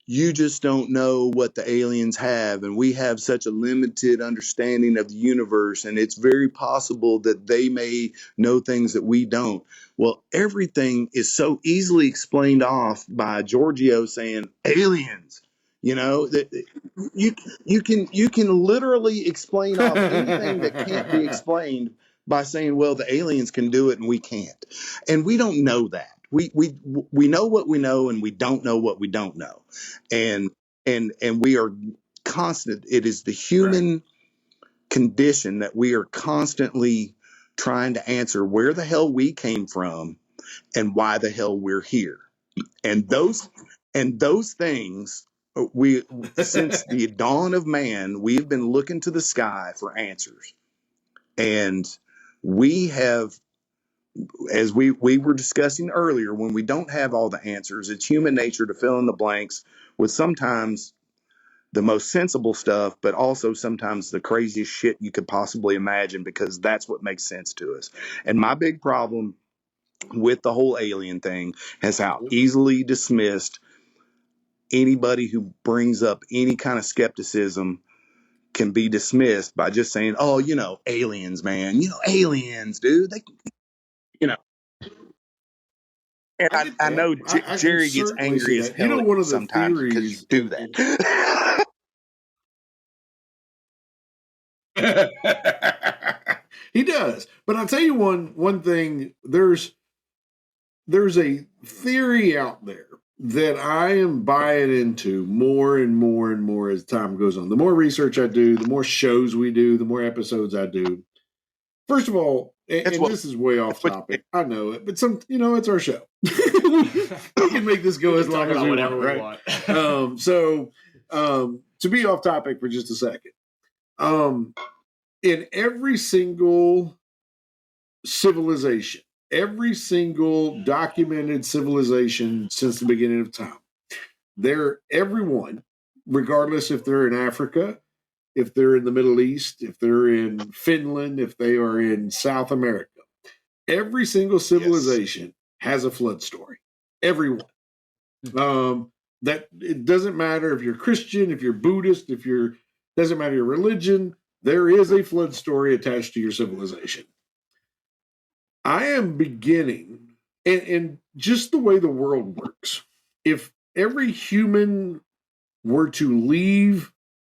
you just don't know what the aliens have, and we have such a limited understanding of the universe, and it's very possible that they may know things that we don't. Well, everything is so easily explained off by Giorgio saying aliens. You know that you can literally explain off anything that can't be explained by saying, well, the aliens can do it and we can't, and we don't know that. We know what we know, and we don't know what we don't know, and and we are constant. It is the human condition that we are constantly trying to answer where the hell we came from and why the hell we're here, and those things, we since the dawn of man, we've been looking to the sky for answers, and we have, as we were discussing earlier, when we don't have all the answers, it's human nature to fill in the blanks with sometimes the most sensible stuff, but also sometimes the craziest shit you could possibly imagine, because that's what makes sense to us. And my big problem with the whole alien thing is how easily dismissed anybody who brings up any kind of skepticism can be dismissed by just saying, oh, aliens, man, aliens, dude. They, you know, and I get I that. know I can Jerry gets certainly see angry as that. You hell know, at one you of the sometimes because you theories do that. he does. But I'll tell you one thing. There's a theory out there that I am buying into more and more and more as time goes on. The more research I do, the more shows we do, the more episodes I do. First of all, That's and what. this is way off That's what. topic. I know it, but it's our show. We can make this go We as can long talk as about we whatever want, we right? want. To be off topic for just a second, in every single civilization, every single documented civilization since the beginning of time, everyone, regardless if they're in Africa, if they're in the Middle East, if they're in Finland, if they are in South America, every single civilization has a flood story. Everyone. That it doesn't matter if you're Christian, if you're Buddhist, doesn't matter your religion, there is a flood story attached to your civilization. I am beginning, and just the way the world works, if every human were to leave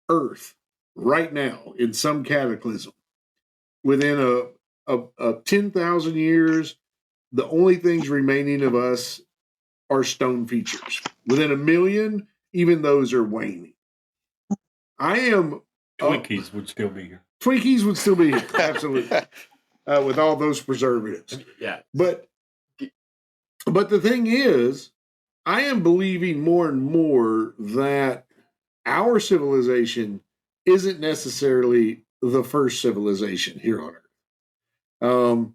Earth right now in some cataclysm, within a 10,000 years, the only things remaining of us are stone features. Within a million, even those are waning. I am. Twinkies would still be here. Twinkies would still be here, absolutely, with all those preservatives. Yeah. But the thing is, I am believing more and more that our civilization isn't necessarily the first civilization here on Earth.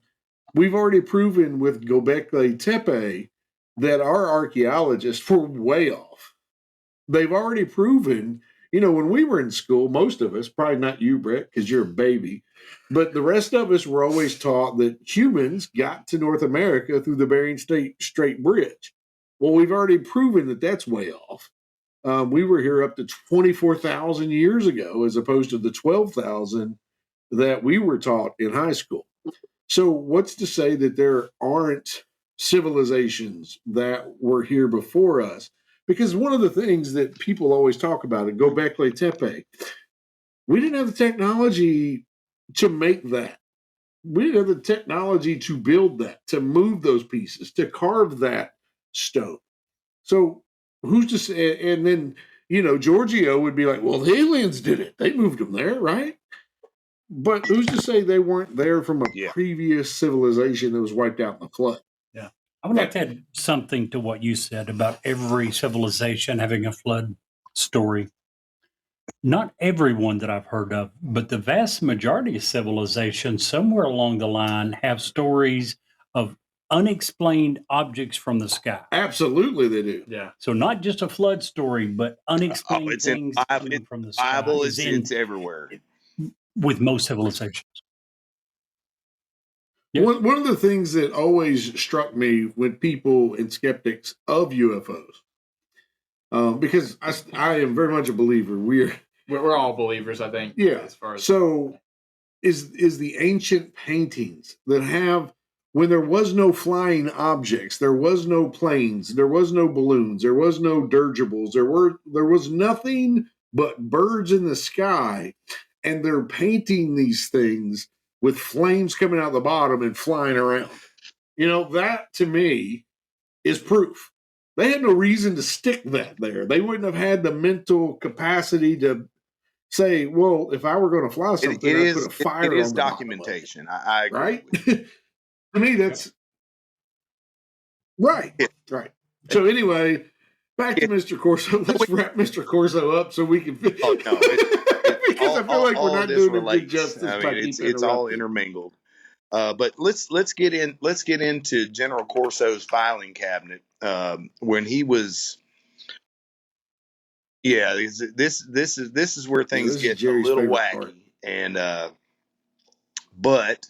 We've already proven with Göbekli Tepe that our archaeologists were way off. They've already proven, when we were in school, most of us, probably not you, Brett, because you're a baby, but the rest of us were always taught that humans got to North America through the Bering Strait Bridge. Well, we've already proven that that's way off. We were here up to 24,000 years ago, as opposed to the 12,000 that we were taught in high school. So, what's to say that there aren't civilizations that were here before us? Because one of the things that people always talk about at Göbekli Tepe, we didn't have the technology to make that. We didn't have the technology to build that, to move those pieces, to carve that stone. So, who's to say? And then, Giorgio would be like, well, the aliens did it. They moved them there, right? But who's to say they weren't there from a previous civilization that was wiped out in the flood? Yeah. I would like to add something to what you said about every civilization having a flood story. Not everyone that I've heard of, but the vast majority of civilizations somewhere along the line have stories of unexplained objects from the sky. Absolutely, they do. Yeah. So not just a flood story, but unexplained It's in things Bible, coming from the sky Bible. is It's in everywhere. with most civilizations. Yes. One of the things that always struck me with people and skeptics of UFOs, because I am very much a believer. We're all believers, I think. Yeah. As far as So is the ancient paintings that have, when there was no flying objects, there was no planes, there was no balloons, there was no dirigibles, there was nothing but birds in the sky, and they're painting these things with flames coming out the bottom and flying around. That to me is proof. They had no reason to stick that there. They wouldn't have had the mental capacity to say, well, if I were going to fly something, I'd put a fire it is on the documentation. I agree. right? With you. To me, that's right. Yeah. Right. So anyway, back to Mr. Corso. Let's wrap Mr. Corso up so we can. Oh, no, because I feel like we're not doing a good justice. I by mean, keeping it's all interrupting. intermingled. But let's get into General Corso's filing cabinet when he was. Yeah, this is where things this is get a Jerry's little favorite wacky, part. and but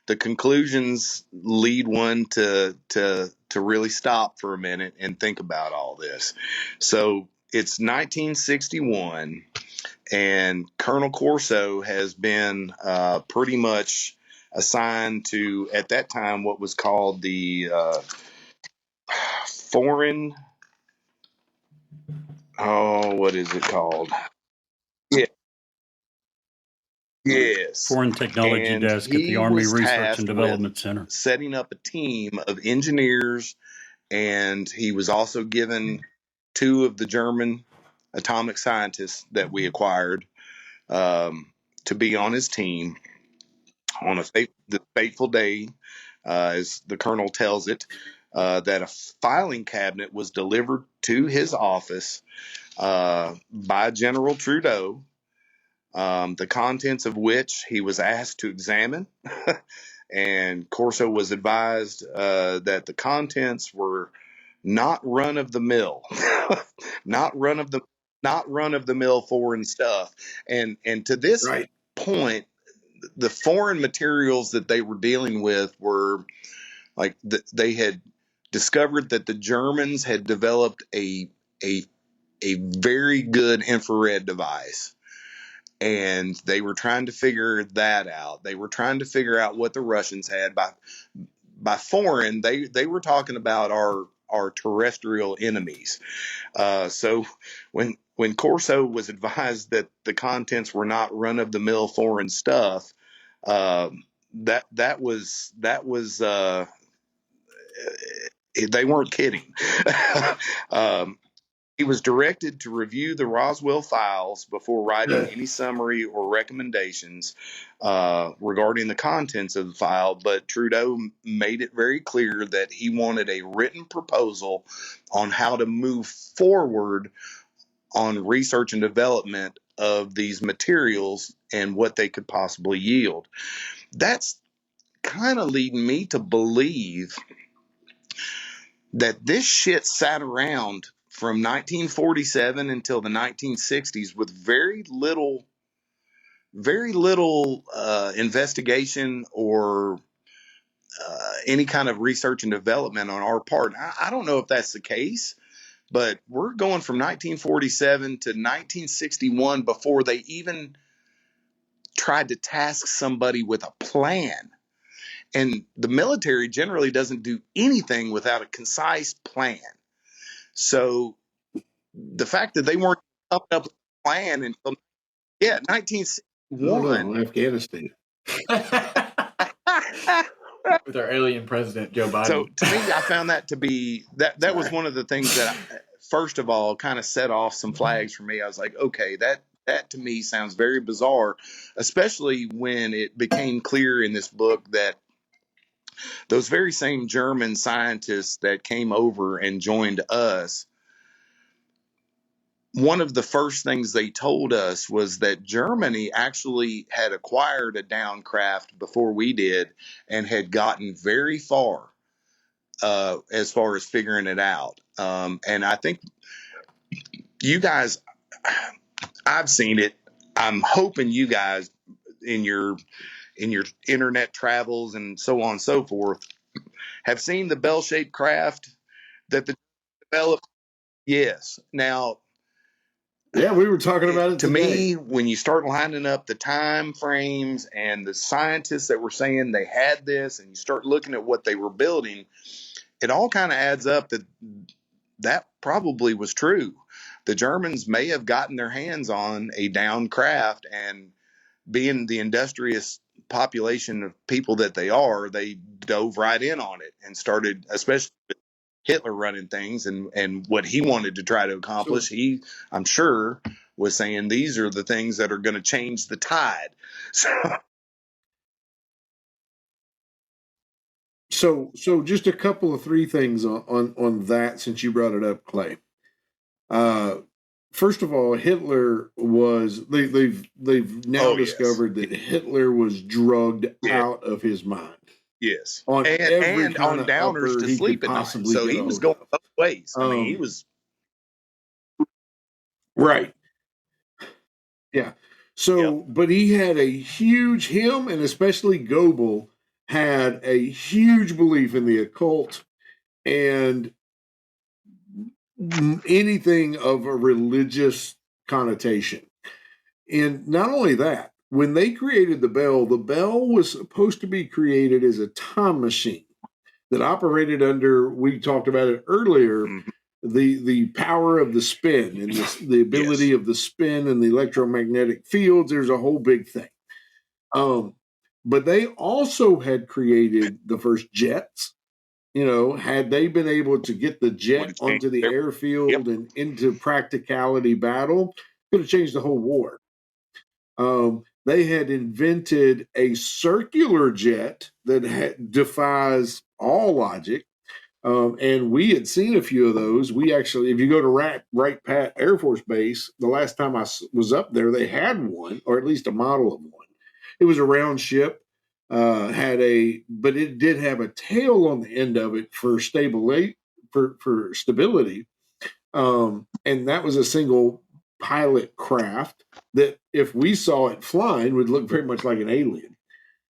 the conclusions lead one to really stop for a minute and think about all this. So it's 1961, and Colonel Corso has been pretty much assigned to, at that time, what was called the foreign. Oh, what is it called? Yeah. Yes. Foreign Technology And Desk at the he Army was Research tasked and Development Center. setting up a team of engineers, and he was also given 2 of the German atomic scientists that we acquired to be on his team on the fateful day, as the colonel tells it, that a filing cabinet was delivered to his office by General Trudeau, the contents of which he was asked to examine. And Corso was advised that the contents were not run of the mill, not run of the mill foreign stuff. And to this Right. point, the foreign materials that they were dealing with were like they had discovered that the Germans had developed a very good infrared device, and they were trying to figure that out. They were trying to figure out what the Russians had. By foreign, they were talking about our terrestrial enemies. So when Corso was advised that the contents were not run of the mill foreign stuff, that was they weren't kidding. He was directed to review the Roswell files before writing any summary or recommendations regarding the contents of the file, but Trudeau made it very clear that he wanted a written proposal on how to move forward on research and development of these materials and what they could possibly yield. That's kind of leading me to believe that this shit sat around from 1947 until the 1960s with very little investigation or any kind of research and development on our part. I don't know if that's the case, but we're going from 1947 to 1961 before they even tried to task somebody with a plan. And the military generally doesn't do anything without a concise plan. So the fact that they weren't coming up with a plan until 1961. Afghanistan. with our alien president, Joe Biden. So to me, I found that to be that was one of the things that first of all kind of set off some flags for me. I was like, okay, that to me sounds very bizarre, especially when it became clear in this book that those very same German scientists that came over and joined us, one of the first things they told us was that Germany actually had acquired a downcraft before we did and had gotten very far as far as figuring it out. And I think you guys, I've seen it. I'm hoping you guys in your internet travels and so on and so forth have seen the bell-shaped craft that the developed. Yes. Now, Yeah, we were talking about it to today. me, when you start lining up the time frames and the scientists that were saying they had this, and you start looking at what they were building, it all kind of adds up that probably was true. The Germans may have gotten their hands on a down craft, and being the industrious population of people that they are, they dove right in on it and started, especially with Hitler running things and what he wanted to try to accomplish. He, I'm sure, was saying these are the things that are going to change the tide. So just a couple of three things on that, since you brought it up, Clay. First of all, Hitler was they've now discovered that Hitler was drugged out of his mind. Yes, On every and on downers to sleep at night. So he was going both ways. I mean, he was right. Yeah. So, but he had a huge, him and especially Goebel had a huge belief in the occult and anything of a religious connotation. And not only that, when they created the bell was supposed to be created as a time machine that operated under, we talked about it earlier, the power of the spin and the ability of the spin and the electromagnetic fields. There's a whole big thing. But they also had created the first jets. You know, had they been able to get the jet onto the airfield and into practicality battle, could have changed the whole war. They had invented a circular jet that defies all logic. And we had seen a few of those. We actually, if you go to Wright Pat Air Force Base, the last time I was up there, they had one, or at least a model of one. It was a round ship, but it did have a tail on the end of it for stability. And that was a single pilot craft that, if we saw it flying, would look very much like an alien.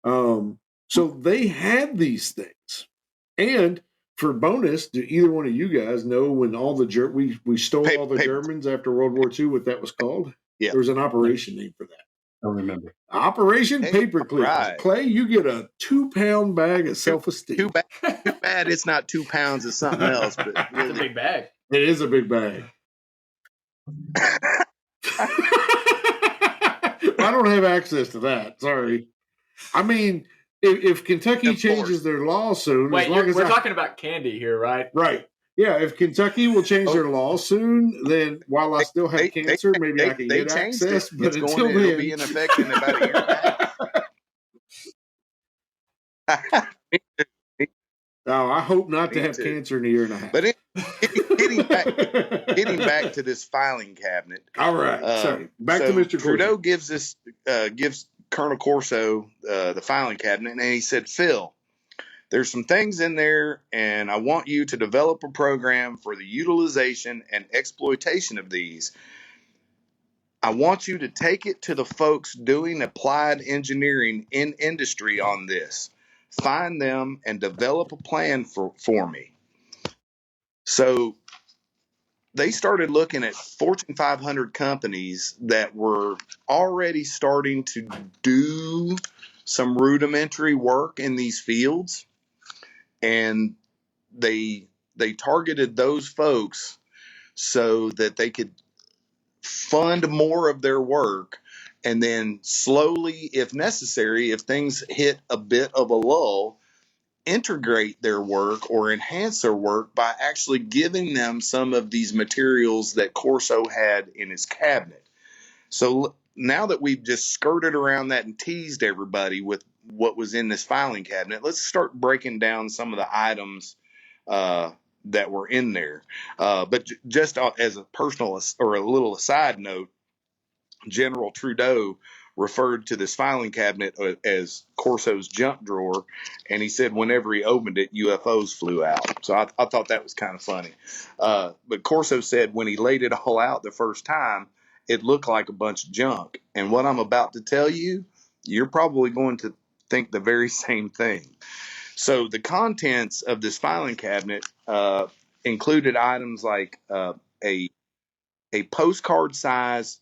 So they had these things. And for bonus, do either one of you guys know when all the we stole all the Germans after World War II, what that was called? Yeah. There was an operation name for that. I remember. Operation Paperclip. Right. Clay, you get a 2-pound bag of self-esteem. Too bad it's not 2 pounds of something else. But it's a big bag. It is a big bag. I don't have access to that. Sorry. I mean, if Kentucky changes their law soon, wait, we're talking about candy here, right? Right. Yeah, if Kentucky will change their law soon, then while I still have cancer, maybe I can get access. But until then, it'll be in effect in about a year and a half. No, I hope not to have cancer in a year and a half. But getting back to this filing cabinet. All right. Sorry. Back to Mr. Trudeau gives Colonel Corso the filing cabinet, and he said, Phil, there's some things in there, and I want you to develop a program for the utilization and exploitation of these. I want you to take it to the folks doing applied engineering in industry on this. Find them and develop a plan for me. So they started looking at Fortune 500 companies that were already starting to do some rudimentary work in these fields. And they targeted those folks so that they could fund more of their work, and then slowly, if necessary, if things hit a bit of a lull, integrate their work or enhance their work by actually giving them some of these materials that Corso had in his cabinet. So now that we've just skirted around that and teased everybody with what was in this filing cabinet, let's start breaking down some of the items that were in there. But just as a personal or a little aside note, General Trudeau referred to this filing cabinet as Corso's junk drawer, and he said whenever he opened it, UFOs flew out. So I thought that was kind of funny. But Corso said when he laid it all out the first time, it looked like a bunch of junk. And what I'm about to tell you, you're probably going to think the very same thing. So the contents of this filing cabinet included items like a postcard size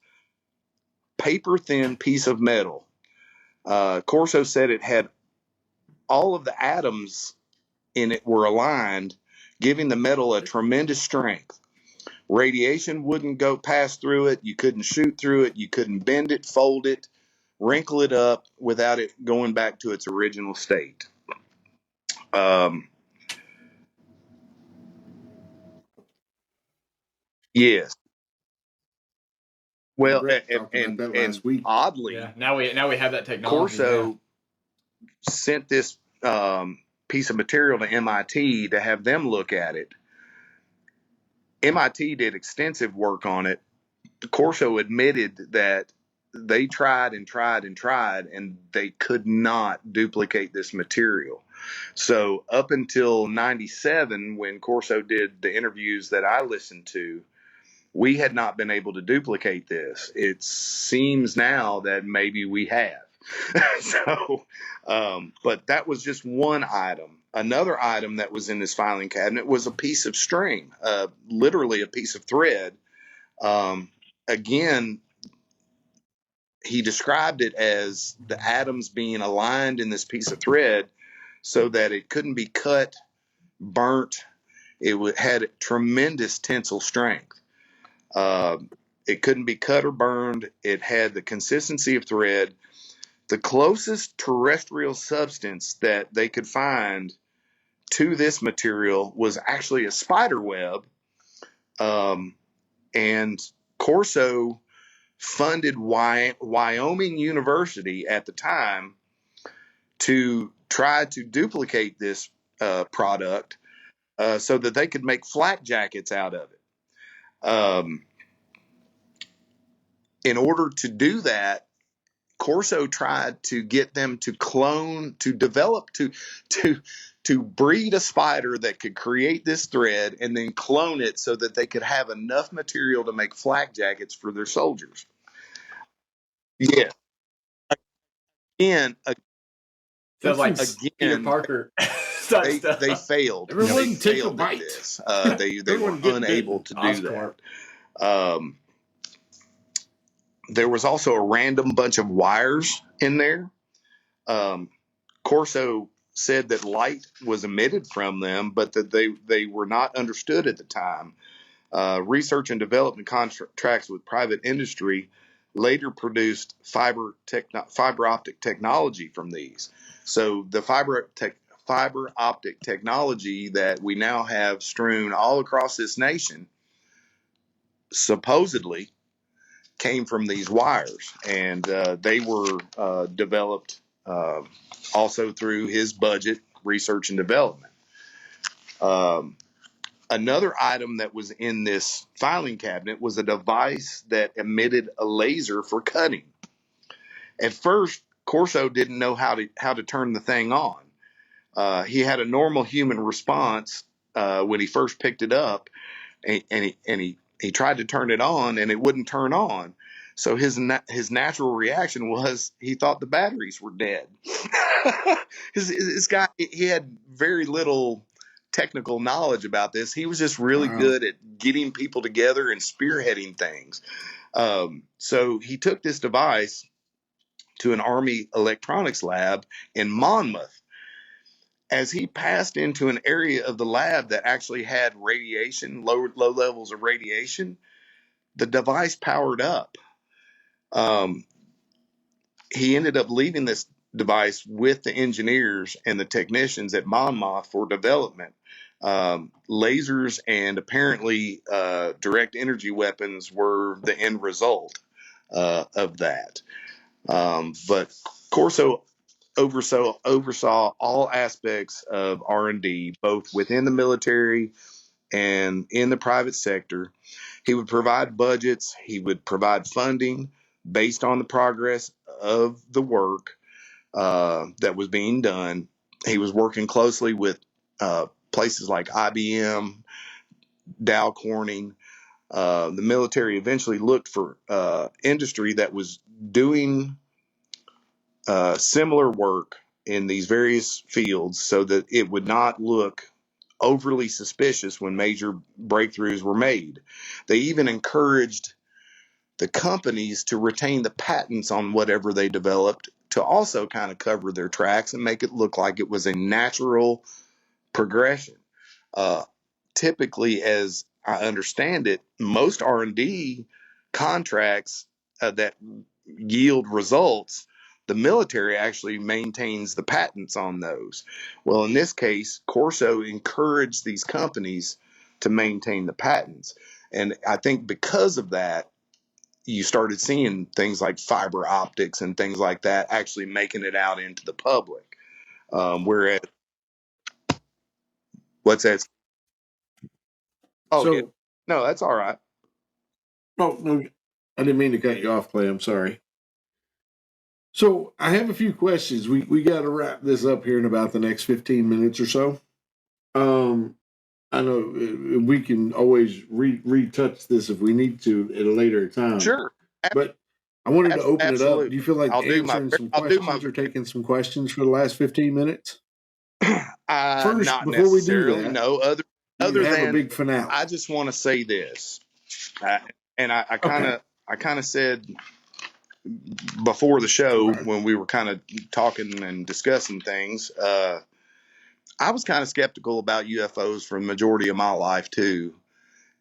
paper thin piece of metal. Corso said it had all of the atoms in it were aligned, giving the metal a tremendous strength. Radiation wouldn't go pass through it. You couldn't shoot through it. You couldn't bend it, fold it, wrinkle it up without it going back to its original state. Yes. Well, Brett talked about that last week. Oddly, Yeah. Now we have that technology. Corso sent this piece of material to MIT to have them look at it. MIT did extensive work on it. Corso admitted that they tried and tried and tried, and they could not duplicate this material. So up until 97, when Corso did the interviews that I listened to, we had not been able to duplicate this. It seems now that maybe we have. So, but that was just one item. Another item that was in this filing cabinet was a piece of string, literally a piece of thread. Again, he described it as the atoms being aligned in this piece of thread so that it couldn't be cut, burnt. It had tremendous tensile strength. It couldn't be cut or burned. It had the consistency of thread. The closest terrestrial substance that they could find to this material was actually a spider web. And Corso funded Wyoming University at the time to try to duplicate this product so that they could make flak jackets out of it. In order to do that, Corso tried to get them to clone, to develop, to breed a spider that could create this thread and then clone it so that they could have enough material to make flak jackets for their soldiers. Yeah. Again, Sounds like Peter Parker. they failed. Everyone They take a failed at bite. this. They were unable to do that. There was also a random bunch of wires in there. Corso said that light was emitted from them, but that they were not understood at the time. Research and development contracts with private industry later produced fiber optic technology from these. So the fiber optic technology that we now have strewn all across this nation supposedly came from these wires, and they were developed also through his budget, research and development. Another item that was in this filing cabinet was a device that emitted a laser for cutting. At first, Corso didn't know how to turn the thing on. He had a normal human response when he first picked it up, and he tried to turn it on, and it wouldn't turn on. So his natural reaction was he thought the batteries were dead. This guy, he had very little technical knowledge about this. He was just really good at getting people together and spearheading things. So he took this device to an Army electronics lab in Monmouth. As he passed into an area of the lab that actually had radiation, low levels of radiation, the device powered up. He ended up leaving this device with the engineers and the technicians at Monmouth for development. Lasers and apparently direct energy weapons were the end result of that. But Corso oversaw all aspects of R&D, both within the military and in the private sector. He would provide budgets, he would provide funding based on the progress of the work that was being done. He was working closely with places like IBM, Dow Corning. The military eventually looked for industry that was doing similar work in these various fields so that it would not look overly suspicious when major breakthroughs were made. They even encouraged the companies to retain the patents on whatever they developed to also kind of cover their tracks and make it look like it was a natural progression. Uh, Typically, as I understand it, most R&D contracts that yield results, the military actually maintains the patents on those. Well, in this case, Corso encouraged these companies to maintain the patents. And I think because of that, you started seeing things like fiber optics and things like that actually making it out into the public. Whereas, what's that? Oh, yeah. So, No, that's all right. no, I didn't mean to cut you off, Clay. I'm sorry. So, I have a few questions. We got to wrap this up here in about the next 15 minutes or so. I know we can always retouch this if we need to at a later time. Sure. But I wanted to open it up. Absolutely. Do you feel like I'll do my answering some I'll do questions my or taking some questions for the last 15 minutes? First, not before we do necessarily. that, No, you other have a than big finale. I just want to say this, and I kind of said before the show Right. when we were kind of talking and discussing things, I was kind of skeptical about UFOs for the majority of my life too,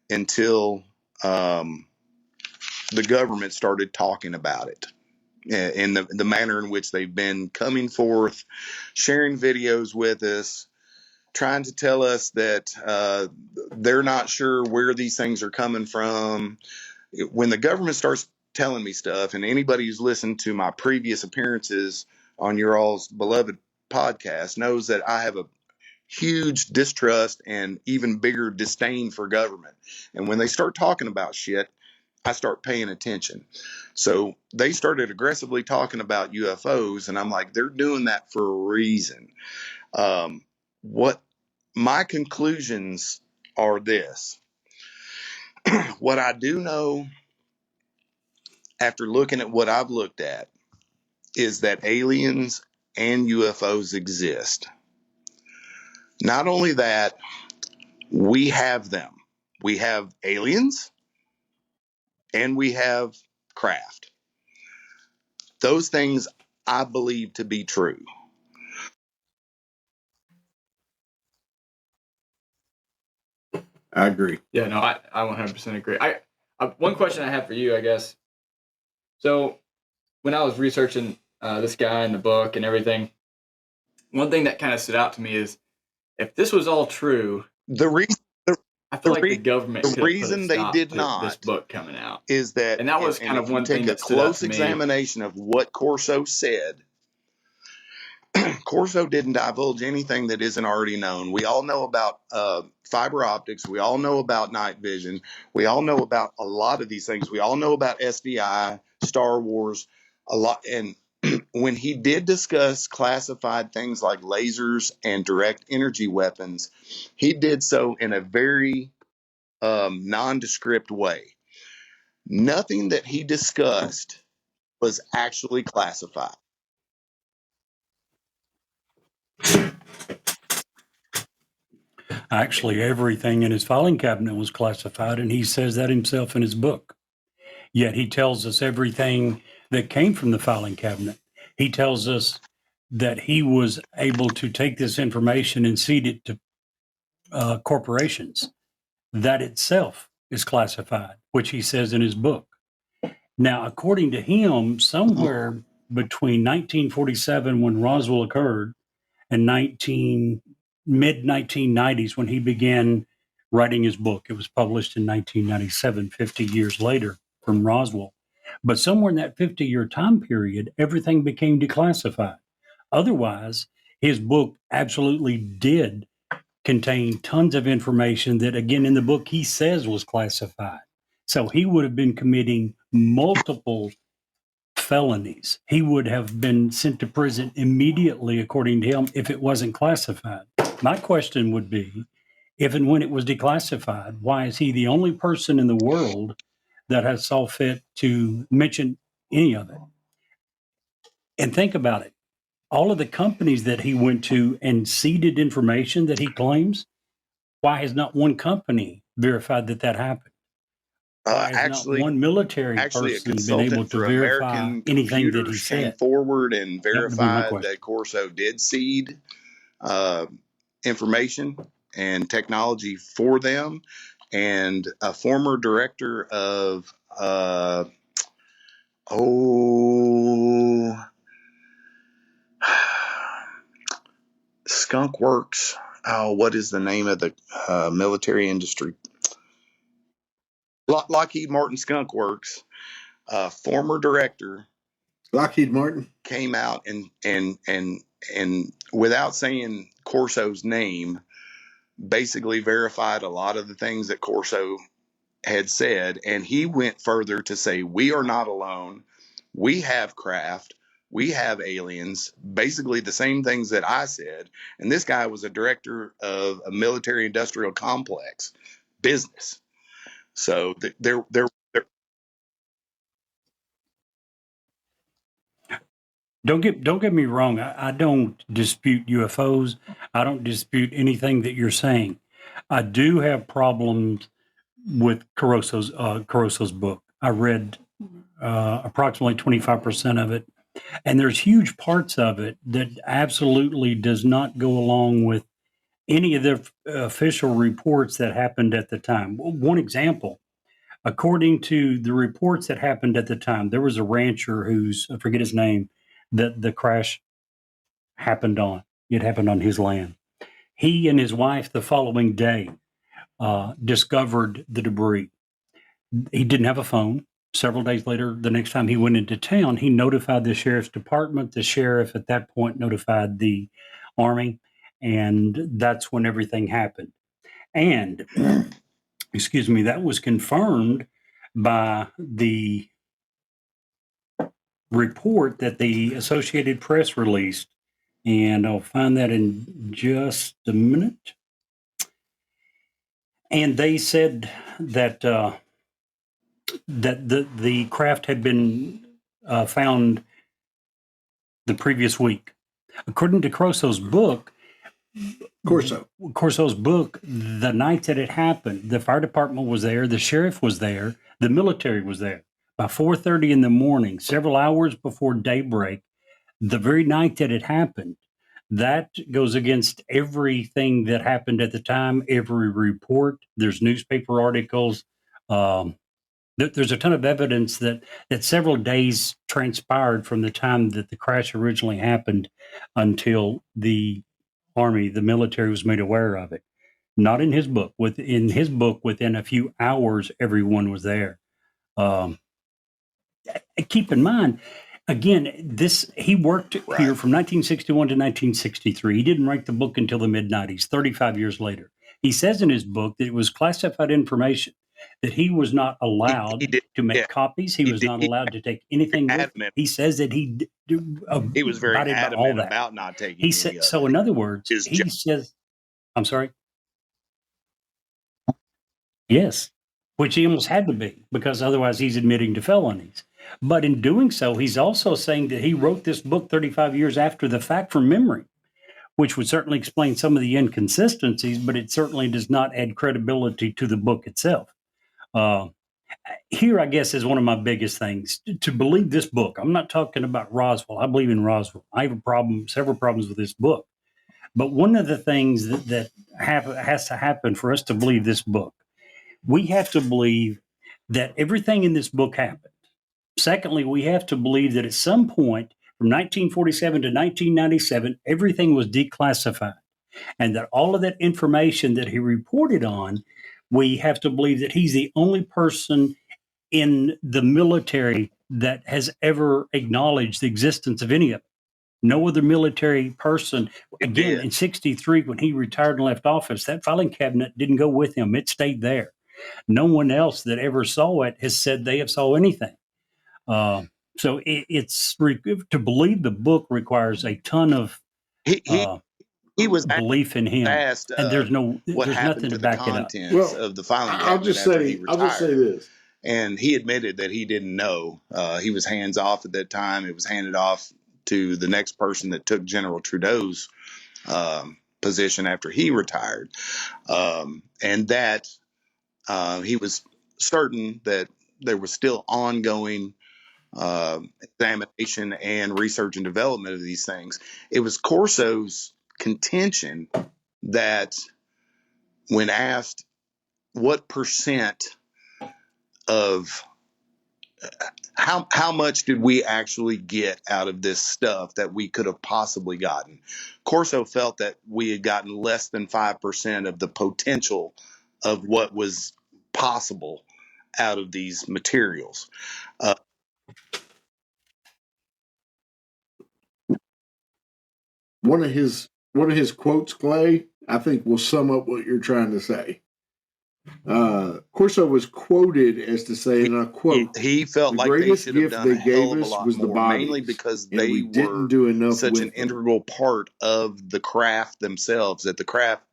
until the government started talking about it in the manner in which they've been coming forth, sharing videos with us, trying to tell us that they're not sure where these things are coming from. When the government starts telling me stuff, and anybody who's listened to my previous appearances on your all's beloved podcast knows that I have a huge distrust and even bigger disdain for government. And when they start talking about shit, I start paying attention. So they started aggressively talking about UFOs, and I'm like, they're doing that for a reason. What my conclusions are this. What I do know after looking at what I've looked at is that aliens and UFOs exist. Not only that, we have them. We have aliens and we have craft. Those things I believe to be true. I agree. Yeah, no, I 100% agree. One question I have for you, I guess. So when I was researching this guy in the book and everything, one thing that kind of stood out to me is if this was all true, The reason I feel like the government the could have put a reason they stop did to not this book coming out. is that, And that was kind of if you one thing take a that stood out close to me. examination of what Corso said. Corso didn't divulge anything that isn't already known. We all know about fiber optics. We all know about night vision. We all know about a lot of these things. We all know about SDI, Star Wars, a lot. And when he did discuss classified things like lasers and direct energy weapons, he did so in a very nondescript way. Nothing that he discussed was actually classified. Actually, everything in his filing cabinet was classified, and he says that himself in his book. Yet he tells us everything that came from the filing cabinet. He tells us that he was able to take this information and seed it to corporations. That itself is classified, which he says in his book. Now, according to him, somewhere between 1947, when Roswell occurred, and mid 1990s, when he began writing his book. It was published in 1997, 50 years later from Roswell. But somewhere in that 50-year time period, everything became declassified. Otherwise, his book absolutely did contained tons of information that, again, in the book, he says was classified. So he would have been committing multiple felonies. He would have been sent to prison immediately, according to him, if it wasn't classified. My question would be, if and when it was declassified, why is he the only person in the world that has saw fit to mention any of it? And think about it. All of the companies that he went to and seeded information that he claims, why has not one company verified that that happened? Why has not one military Actually, a person been able consultant to for verify American anything that he Computers came said? forward and That would be my verified question. that Corso did seed information and technology for them. And a former director of Skunk Works. Oh, what is the name of the military industry? Lockheed Martin Skunk Works. Former director Lockheed Martin came out and without saying Corso's name, basically verified a lot of the things that Corso had said, and he went further to say, we are not alone. We have craft. We have aliens, basically the same things that I said. And this guy was a director of a military industrial complex business. So there. Don't get me wrong. I don't dispute UFOs. I don't dispute anything that you're saying. I do have problems with Caruso's book. I read approximately 25% of it, and there's huge parts of it that absolutely does not go along with any of the official reports that happened at the time. One example, according to the reports that happened at the time, there was a rancher who's, I forget his name, that the crash happened on. It happened on his land. He and his wife the following day discovered the debris. He didn't have a phone. Several days later, the next time he went into town, he notified the sheriff's department. The sheriff at that point notified the Army, and that's when everything happened. And, excuse me, that was confirmed by the report that the Associated Press released. And I'll find that in just a minute. And they said that that the craft had been found the previous week. According to Corso's book, the night that it happened, the fire department was there, the sheriff was there, the military was there. By 4:30 in the morning, several hours before daybreak, the very night that it happened, that goes against everything that happened at the time, every report. There's newspaper articles. There's a ton of evidence that several days transpired from the time that the crash originally happened until the Army, the military, was made aware of it. Not in his book. In his book, within a few hours, everyone was there. Keep in mind, again, he worked here from 1961 to 1963. He didn't write the book until the mid 90s, 35 years later. He says in his book that it was classified information, that he was not allowed to make copies. He was not allowed to take anything with him. He says that he was very adamant about not taking. He said so. In other words, he says, "I'm sorry." Yes, which he almost had to be, because otherwise he's admitting to felonies. But in doing so, he's also saying that he wrote this book 35 years after the fact from memory, which would certainly explain some of the inconsistencies, but it certainly does not add credibility to the book itself. Here, I guess, is one of my biggest things to believe this book. I'm not talking about Roswell. I believe in Roswell. I have several problems with this book. But one of the things that has to happen for us to believe this book, we have to believe that everything in this book happened. Secondly, we have to believe that at some point from 1947 to 1997, everything was declassified, and that all of that information that he reported on, we have to believe that he's the only person in the military that has ever acknowledged the existence of any of it. No other military person, It again, did. in 63, when he retired and left office, that filing cabinet didn't go with him. It stayed there. No one else that ever saw it has said they have saw anything. Uh, so to believe the book requires a ton of He he uh, he was belief in him, asked and what there's nothing happened to to the back it up. contents Well, of the filing I'll cabinet just after he say, I'll just say retired. this. And he admitted that he didn't know. He was hands off at that time. It was handed off to the next person that took General Trudeau's position after he retired. And that he was certain that there was still ongoing examination and research and development of these things. It was Corso's contention that when asked what percent of how much did we actually get out of this stuff that we could have possibly gotten, Corso felt that we had gotten less than 5% of the potential of what was possible out of these materials. One of his quotes, Clay, I think will sum up what you're trying to say. Corso was quoted as to say, and I quote, He felt "The like they greatest should have gift done a they gave hell of a us lot was the more, mainly bodies, because and they we didn't were do enough such an with them." integral part of the craft themselves that the craft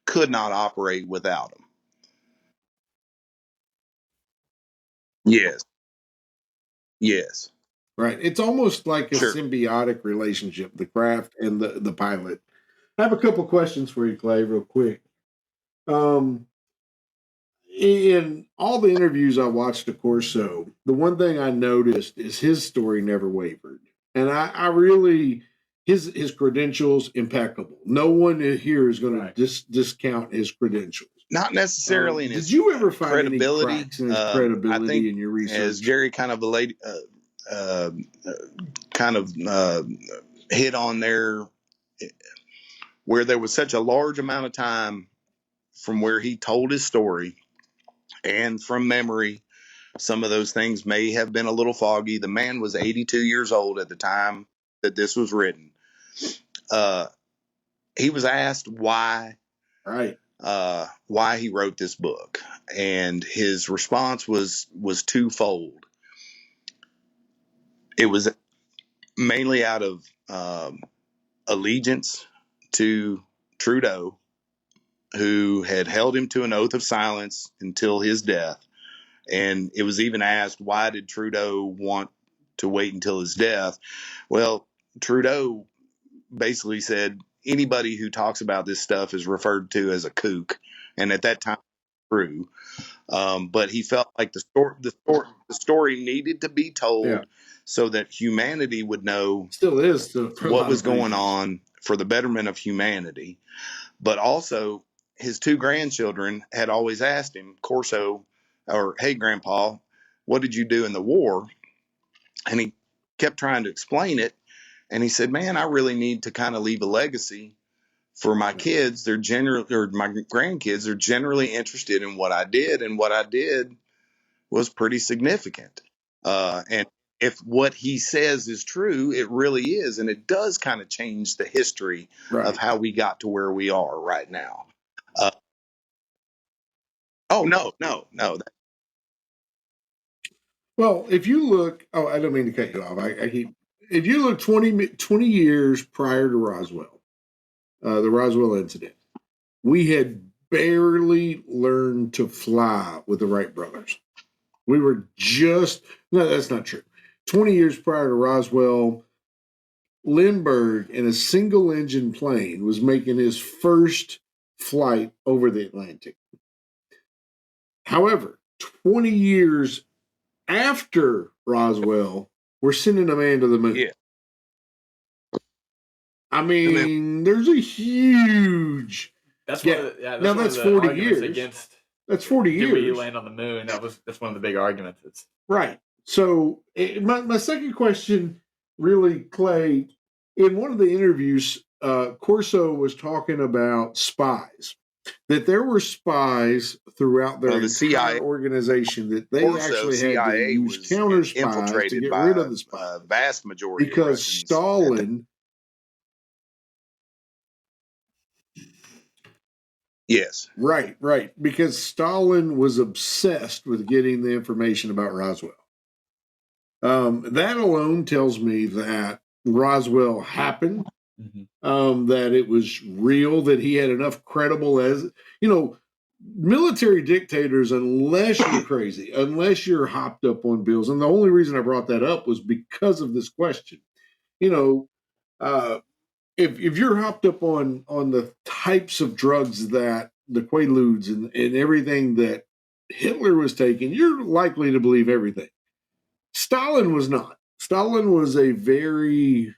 could not operate without them. Yes, yes, Right. It's almost like a sure. symbiotic relationship, the craft and the pilot. I have a couple questions for you, Clay, real quick. Um, in all the interviews I watched of Corso, the one thing I noticed is his story never wavered. And I really his credentials impeccable. No one here is going Right. to discount his credentials. Not necessarily in Did his you ever find any credibility. cracks in his I credibility think, in your as research? Jerry kind of hit on there, where there was such a large amount of time from where he told his story and from memory. Some of those things may have been a little foggy. The man was 82 years old at the time that this was written. He was asked Right. why he wrote this book, and his response was twofold. It was mainly out of allegiance to Trudeau, who had held him to an oath of silence until his death. And it was even asked, why did Trudeau want to wait until his death? Well, Trudeau basically said anybody who talks about this stuff is referred to as a kook. And at that time, true. But he felt like the story needed to be told, Yeah. so that humanity would know Still is for a what lot was of going reasons. on for the betterment of humanity. But also, his two grandchildren had always asked him, Corso, or hey, Grandpa, what did you do in the war? And he kept trying to explain it. And he said, man, I really need to kind of leave a legacy for my kids. They're generally, or my grandkids are generally interested in what I did. And what I did was pretty significant. And if what he says is true, it really is. And it does kind of change the history Right. of how we got to where we are right now. Oh, no. Well, if you look, I don't mean to cut you off. If you look 20 years prior to Roswell, the Roswell incident, we had barely learned to fly with the Wright brothers. We were no, that's not true. 20 years prior to Roswell, Lindbergh in a single engine plane was making his first flight over the Atlantic. However, 20 years after Roswell, we're sending a man to the moon. Yeah. I mean, there's a huge. That's Yeah. one of the, yeah, that's Now one that's of the 40 arguments years. against That's 40 did we years. land on the moon. That's one of the big arguments. It's Right. So my second question, really, Clay, in one of the interviews, Corso was talking about spies. That there were spies throughout their The entire CIA organization that they Also, actually had to CIA use was counter spies to infiltrated get by rid of the a spies vast majority of because Russians. Stalin Yes. Right. Because Stalin was obsessed with getting the information about Roswell. That alone tells me that Roswell happened, that it was real, that he had enough credible military dictators, unless you're crazy, unless you're hopped up on bills. And the only reason I brought that up was because of this question. If you're hopped up on the types of drugs that the Quaaludes and everything that Hitler was taking, you're likely to believe everything. Stalin was not. Stalin was a very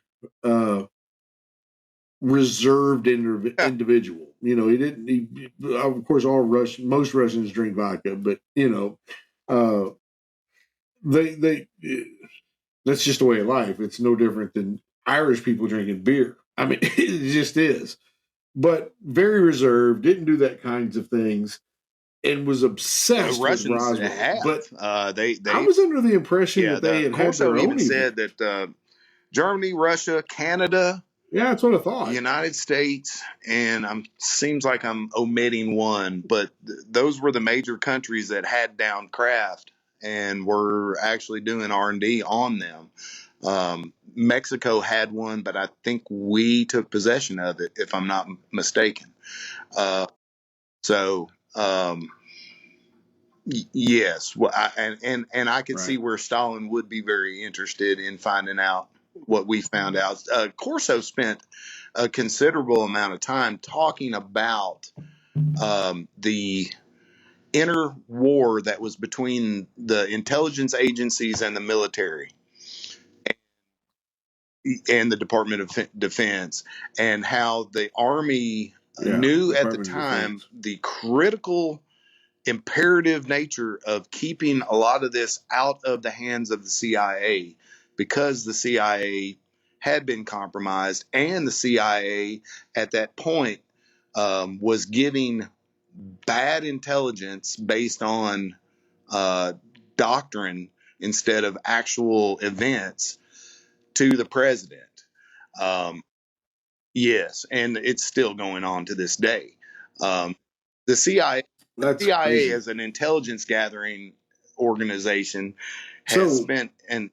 reserved individual. He didn't. Of course, most Russians drink vodka, but they that's just a way of life. It's no different than Irish people drinking beer. I mean, it just is. But very reserved, didn't do that kinds of things, and was obsessed with Russians Roswell. have. But They I was under the impression that they had Corso their even own said event. that Germany, Russia, Canada, Yeah, that's what I thought. United States, and seems like I'm omitting one, but those were the major countries that had down craft and were actually doing R&D on them. Mexico had one, but I think we took possession of it, if I'm not mistaken. Yes, well, and I could see where Stalin would be very interested in finding out what we found out. Corso spent a considerable amount of time talking about the inner war that was between the intelligence agencies and the military and the Department of Defense, and how the Army knew at the time the critical imperative nature of keeping a lot of this out of the hands of the CIA, because the CIA had been compromised, and the CIA at that point was giving bad intelligence based on doctrine instead of actual events to the president. Yes, and it's still going on to this day. The CIA as an intelligence gathering organization has spent an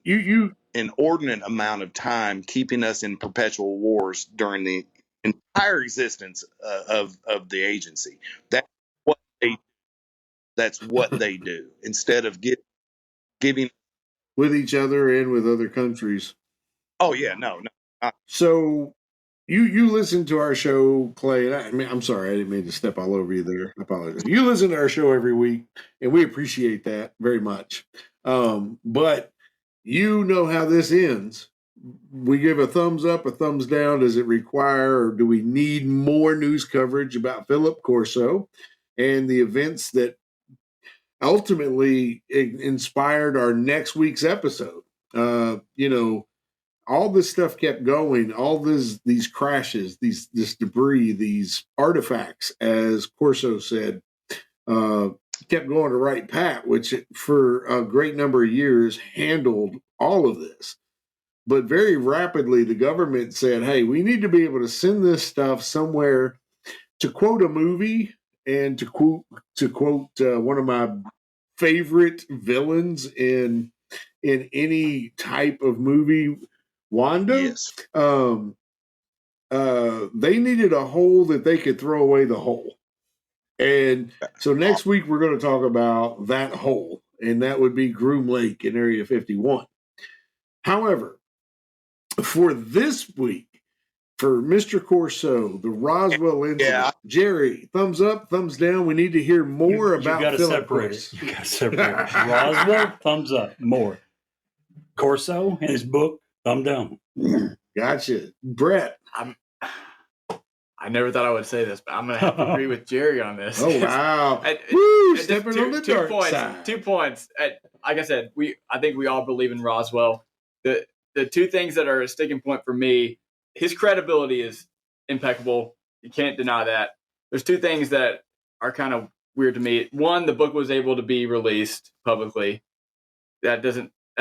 inordinate amount of time keeping us in perpetual wars during the entire existence of the agency. What they that's what they do instead of giving with each other and with other countries. Oh yeah, no. So you listen to our show, Clay. I'm sorry, I didn't mean to step all over you there. I apologize. You listen to our show every week, and we appreciate that very much. But you know how this ends. We give a thumbs up, a thumbs down. Does it require, or do we need more news coverage about Philip Corso and the events that ultimately inspired our next week's episode? All this stuff kept going, all these crashes, this debris, these artifacts, as Corso said, kept going to Wright Pat, which for a great number of years handled all of this. But very rapidly, the government said, hey, we need to be able to send this stuff somewhere. To quote a movie, and to quote one of my favorite villains in any type of movie, Wanda. Yes. They needed a hole that they could throw away the hole. And so next week we're going to talk about that hole, and that would be Groom Lake in Area 51. However, for this week, for Mr. Corso, the Roswell incident, Jerry, thumbs up, thumbs down. We need to hear more about Philip Corso. You got to separate it. Roswell, thumbs up, more. Corso and his book, thumb down. Gotcha. Brett. I never thought I would say this, but I'm going to have to agree with Jerry on this. Oh, wow. Stepping on the dark side. 2 points. Like I said, I think we all believe in Roswell. The two things that are a sticking point for me, his credibility is impeccable. You can't deny that. There's two things that are kind of weird to me. One, the book was able to be released publicly. That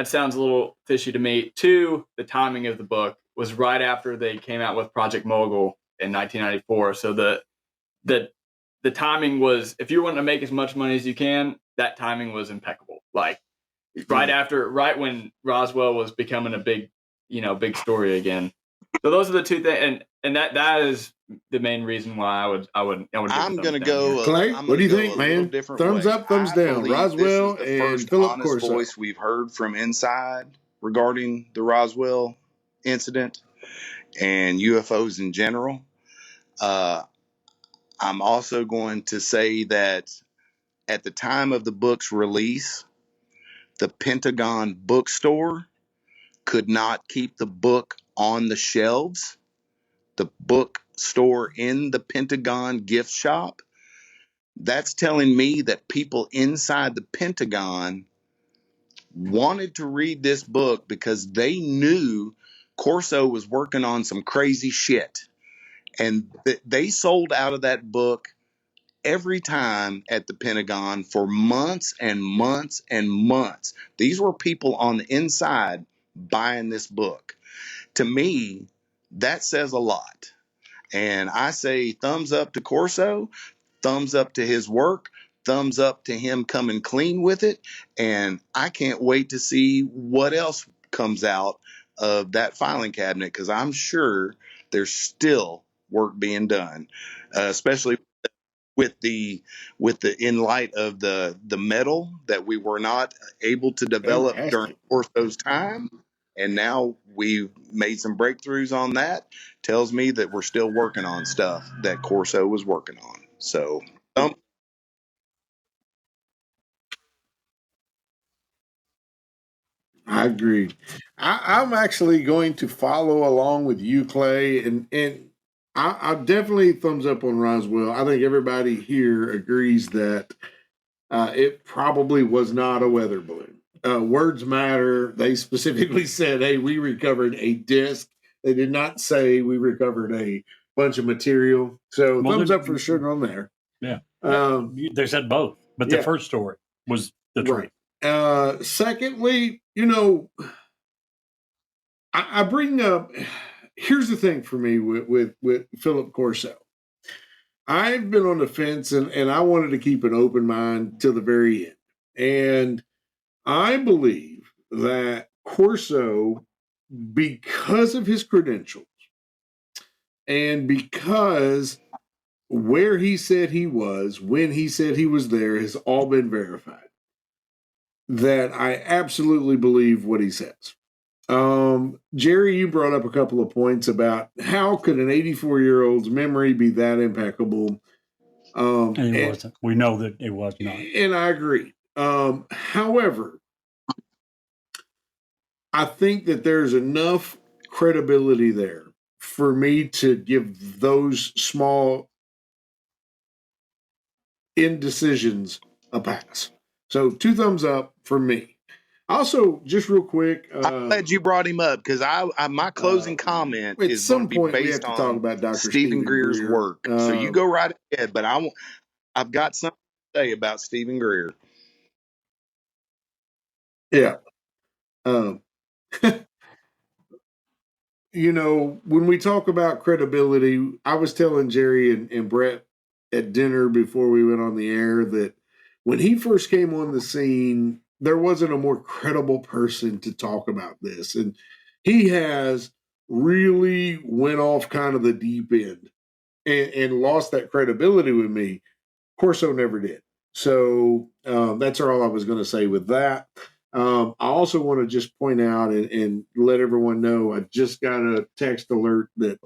sounds a little fishy to me. Two, the timing of the book was right after they came out with Project Mogul in 1994. So the the timing was, if you want to make as much money as you can, that timing was impeccable. Like right when Roswell was becoming a big story again. So those are the two things, and that is the main reason why I would. I'm going to go. Clay, what do you think, man? Thumbs way. up, thumbs I down. believe Roswell this is the and first Philip honest Corso. voice we've heard from inside regarding the Roswell incident and UFOs in general. I'm also going to say that at the time of the book's release, the Pentagon bookstore could not keep the book on the shelves. The bookstore in the Pentagon gift shop. That's telling me that people inside the Pentagon wanted to read this book because they knew Corso was working on some crazy shit. And they sold out of that book every time at the Pentagon for months and months and months. These were people on the inside buying this book. To me, that says a lot. And I say thumbs up to Corso, thumbs up to his work, thumbs up to him coming clean with it. And I can't wait to see what else comes out of that filing cabinet, because I'm sure there's still work being done, especially with the in light of the metal that we were not able to develop during Corso's time, and now we've made some breakthroughs on that. Tells me that we're still working on stuff that Corso was working on. So I agree. I'm actually going to follow along with you, Clay, and I definitely thumbs up on Roswell. I think everybody here agrees that it probably was not a weather balloon. Words matter. They specifically said, "Hey, we recovered a disc." They did not say we recovered a bunch of material. So thumbs up for sure on there. Yeah, they said both, but the first story was the truth. Right. Secondly, I bring up. Here's the thing for me with Philip Corso. I've been on the fence, and I wanted to keep an open mind till the very end. And I believe that Corso, because of his credentials and because where he said he was, when he said he was there, has all been verified. That I absolutely believe what he says. Jerry, you brought up a couple of points about how could an 84-year-old's memory be that impeccable? And it wasn't. We know that it was not. And I agree. However, I think that there's enough credibility there for me to give those small indecisions a pass. So 2 thumbs up for me. Also, just real quick, I'm glad you brought him up, because my closing comment is going to be based on Dr. Stephen Greer's work. So you go right ahead, but I've got something to say about Stephen Greer. Yeah. When we talk about credibility, I was telling Jerry and Brett at dinner before we went on the air that when he first came on the scene, there wasn't a more credible person to talk about this. And he has really went off kind of the deep end and lost that credibility with me. Corso never did. So that's all I was going to say with that. I also want to just point out and let everyone know I just got a text alert that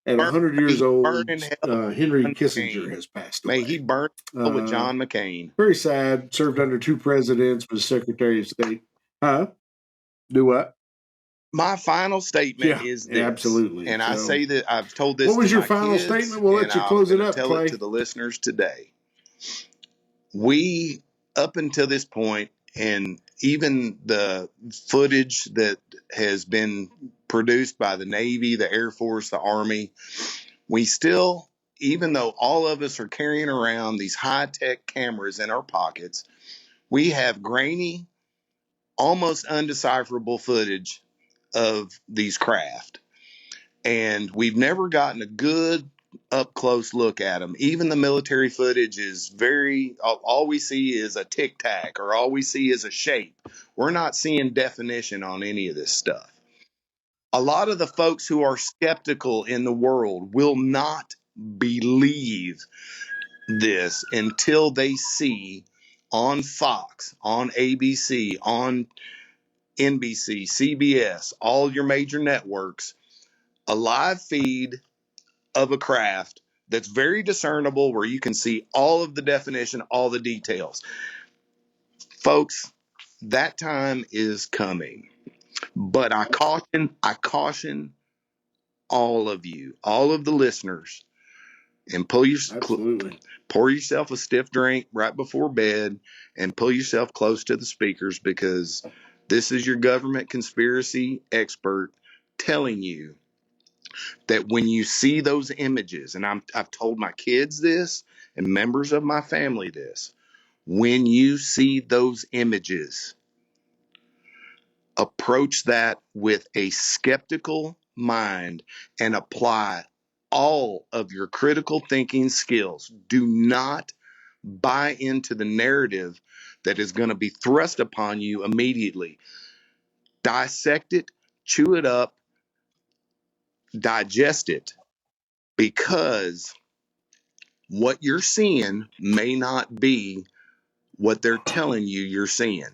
at 100 years old, Henry Kissinger has passed away. May he burn with John McCain. Very sad. Served under 2 presidents, was Secretary of State. Huh? Do what? My final statement is this. Absolutely. And I say that I've told this. What was to your my final kids, statement? We'll let you close it up, tell Clay. it to the listeners today. We, up until this point, and even the footage that has been produced by the Navy, the Air Force, the Army, we still, even though all of us are carrying around these high-tech cameras in our pockets, we have grainy, almost undecipherable footage of these craft. And we've never gotten a good, up close look at them. Even the military footage is very, all we see is a tic tac, or all we see is a shape. We're not seeing definition on any of this stuff. A lot of the folks who are skeptical in the world will not believe this until they see on Fox, on ABC, on NBC, CBS, all your major networks, a live feed of a craft that's very discernible, where you can see all of the definition, all the details. Folks, that time is coming. But I caution all of you, all of the listeners, and Absolutely. pour yourself a stiff drink right before bed and pull yourself close to the speakers, because this is your government conspiracy expert telling you that when you see those images, and I've told my kids this and members of my family this, when you see those images, approach that with a skeptical mind and apply all of your critical thinking skills. Do not buy into the narrative that is going to be thrust upon you immediately. Dissect it, chew it up, digest it, because what you're seeing may not be what they're telling you you're seeing.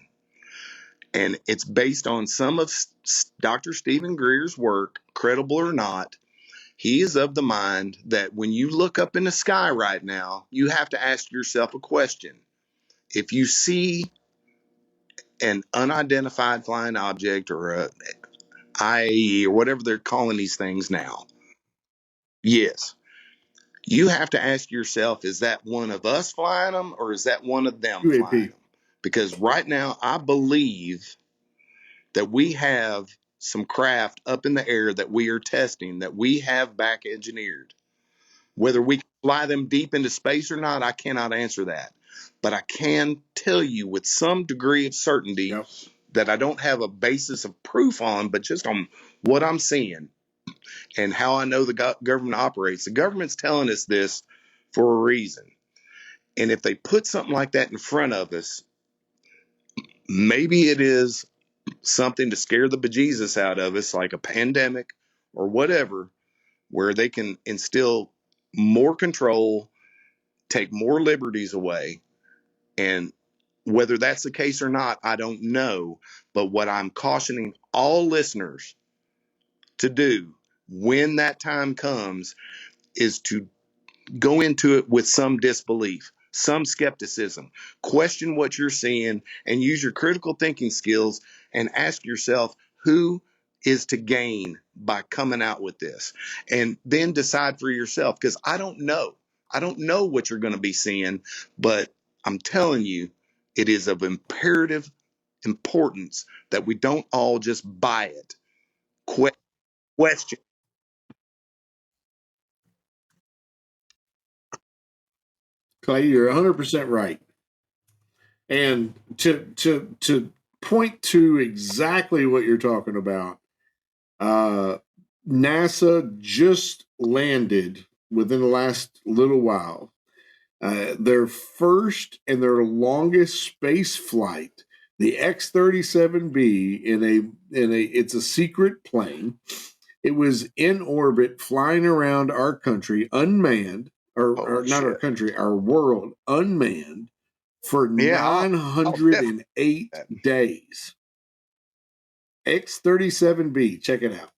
And it's based on some of Dr. Stephen Greer's work, credible or not. He is of the mind that when you look up in the sky right now, you have to ask yourself a question. If you see an unidentified flying object, or a IAE, or whatever they're calling these things now, yes, you have to ask yourself, is that one of us flying them, or is that one of them UAP. flying them? Because right now, I believe that we have some craft up in the air that we are testing, that we have back engineered. Whether we can fly them deep into space or not, I cannot answer that. But I can tell you with some degree of certainty, Yep. that I don't have a basis of proof on, but just on what I'm seeing and how I know the government operates. The government's telling us this for a reason. And if they put something like that in front of us, maybe it is something to scare the bejesus out of us, like a pandemic or whatever, where they can instill more control, take more liberties away. And whether that's the case or not, I don't know. But what I'm cautioning all listeners to do when that time comes is to go into it with some disbelief, some skepticism. Question what you're seeing and use your critical thinking skills and ask yourself, who is to gain by coming out with this? And then decide for yourself, because I don't know. I don't know what you're going to be seeing, but I'm telling you, it is of imperative importance that we don't all just buy it. Question. Clay, you're 100% right. And to point to exactly what you're talking about, NASA just landed within the last little while their first and their longest space flight, the X-37B, in a it's a secret plane. It was in orbit, flying around our country unmanned, or not our country, our world unmanned, for 908 days. X-37B, check it out.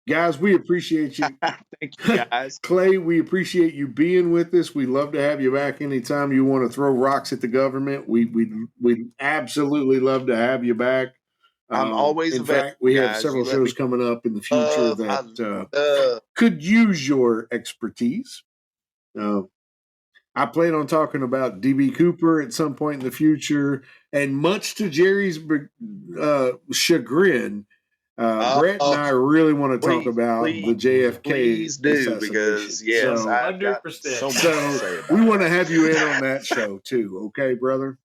Guys, we appreciate you. Thank you, guys. Clay, we appreciate you being with us. We'd love to have you back anytime you want to throw rocks at the government. We'd absolutely love to have you back. I'm always in available, fact, we have guys. several shows coming up in the future that could use your expertise. I plan on talking about DB Cooper at some point in the future, and much to Jerry's chagrin, Brett and I really want to talk about the JFK. Please do, because yes, I've got 100%. So much to say about we want to have you in on that show too. Okay, brother.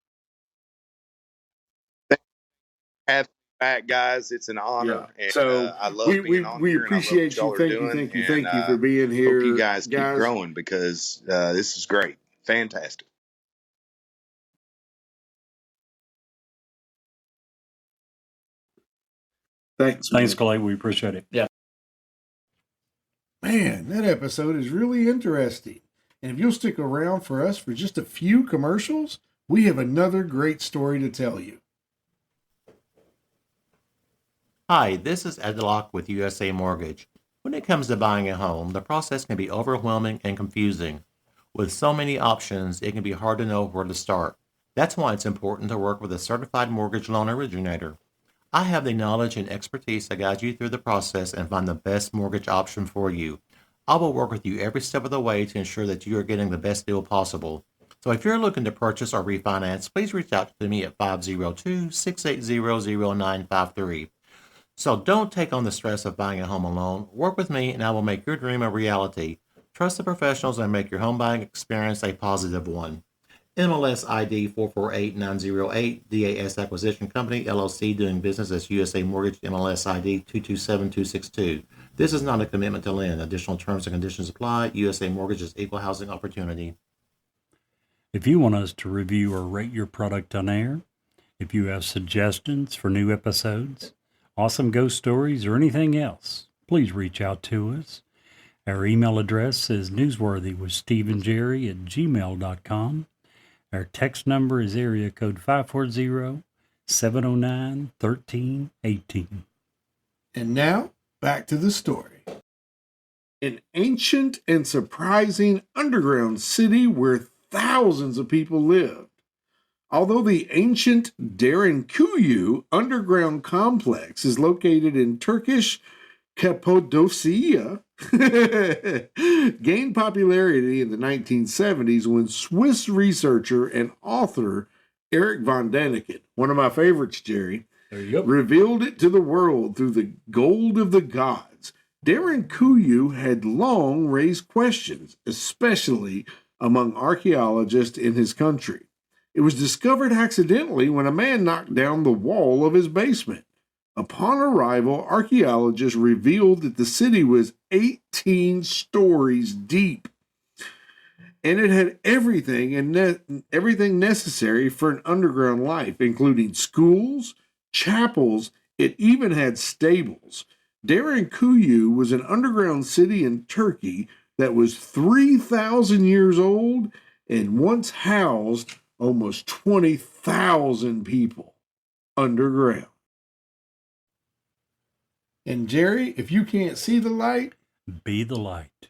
Have back, guys. It's an honor. Yeah. And, So I love we being on we here, and I love what appreciate y'all you. are Thank you, doing. thank you, And thank you for being here. hope you guys keep growing, because this is great. Fantastic. Thanks, Thanks, man. Clay. We appreciate it. Yeah. Man, that episode is really interesting. And if you'll stick around for us for just a few commercials, we have another great story to tell you. Hi, this is Ed Locke with USA Mortgage. When it comes to buying a home, the process can be overwhelming and confusing. With so many options, it can be hard to know where to start. That's why it's important to work with a certified mortgage loan originator. I have the knowledge and expertise to guide you through the process and find the best mortgage option for you. I will work with you every step of the way to ensure that you are getting the best deal possible. So if you're looking to purchase or refinance, please reach out to me at 502-680-0953. So don't take on the stress of buying a home alone. Work with me and I will make your dream a reality. Trust the professionals and make your home buying experience a positive one. MLS ID 448908, DAS Acquisition Company, LLC, doing business as USA Mortgage, MLS ID 227262. This is not a commitment to lend. Additional terms and conditions apply. USA Mortgage is equal housing opportunity. If you want us to review or rate your product on air, if you have suggestions for new episodes, awesome ghost stories, or anything else, please reach out to us. Our email address is newsworthywithsteveandjerry@gmail.com. Our text number is area code 540-709-1318. And now, back to the story. An ancient and surprising underground city where thousands of people lived. Although the ancient Derinkuyu underground complex is located in Turkish Cappadocia, gained popularity in the 1970s when Swiss researcher and author Eric von Däniken, one of my favorites, Jerry, revealed it to the world through the Gold of the Gods. Derinkuyu had long raised questions, especially among archaeologists in his country. It was discovered accidentally when a man knocked down the wall of his basement. Upon arrival, archaeologists revealed that the city was 18 stories deep, and it had everything necessary for an underground life, including schools, chapels. It even had stables. Derinkuyu was an underground city in Turkey that was 3,000 years old and once housed almost 20,000 people underground. And Jerry, if you can't see the light, be the light.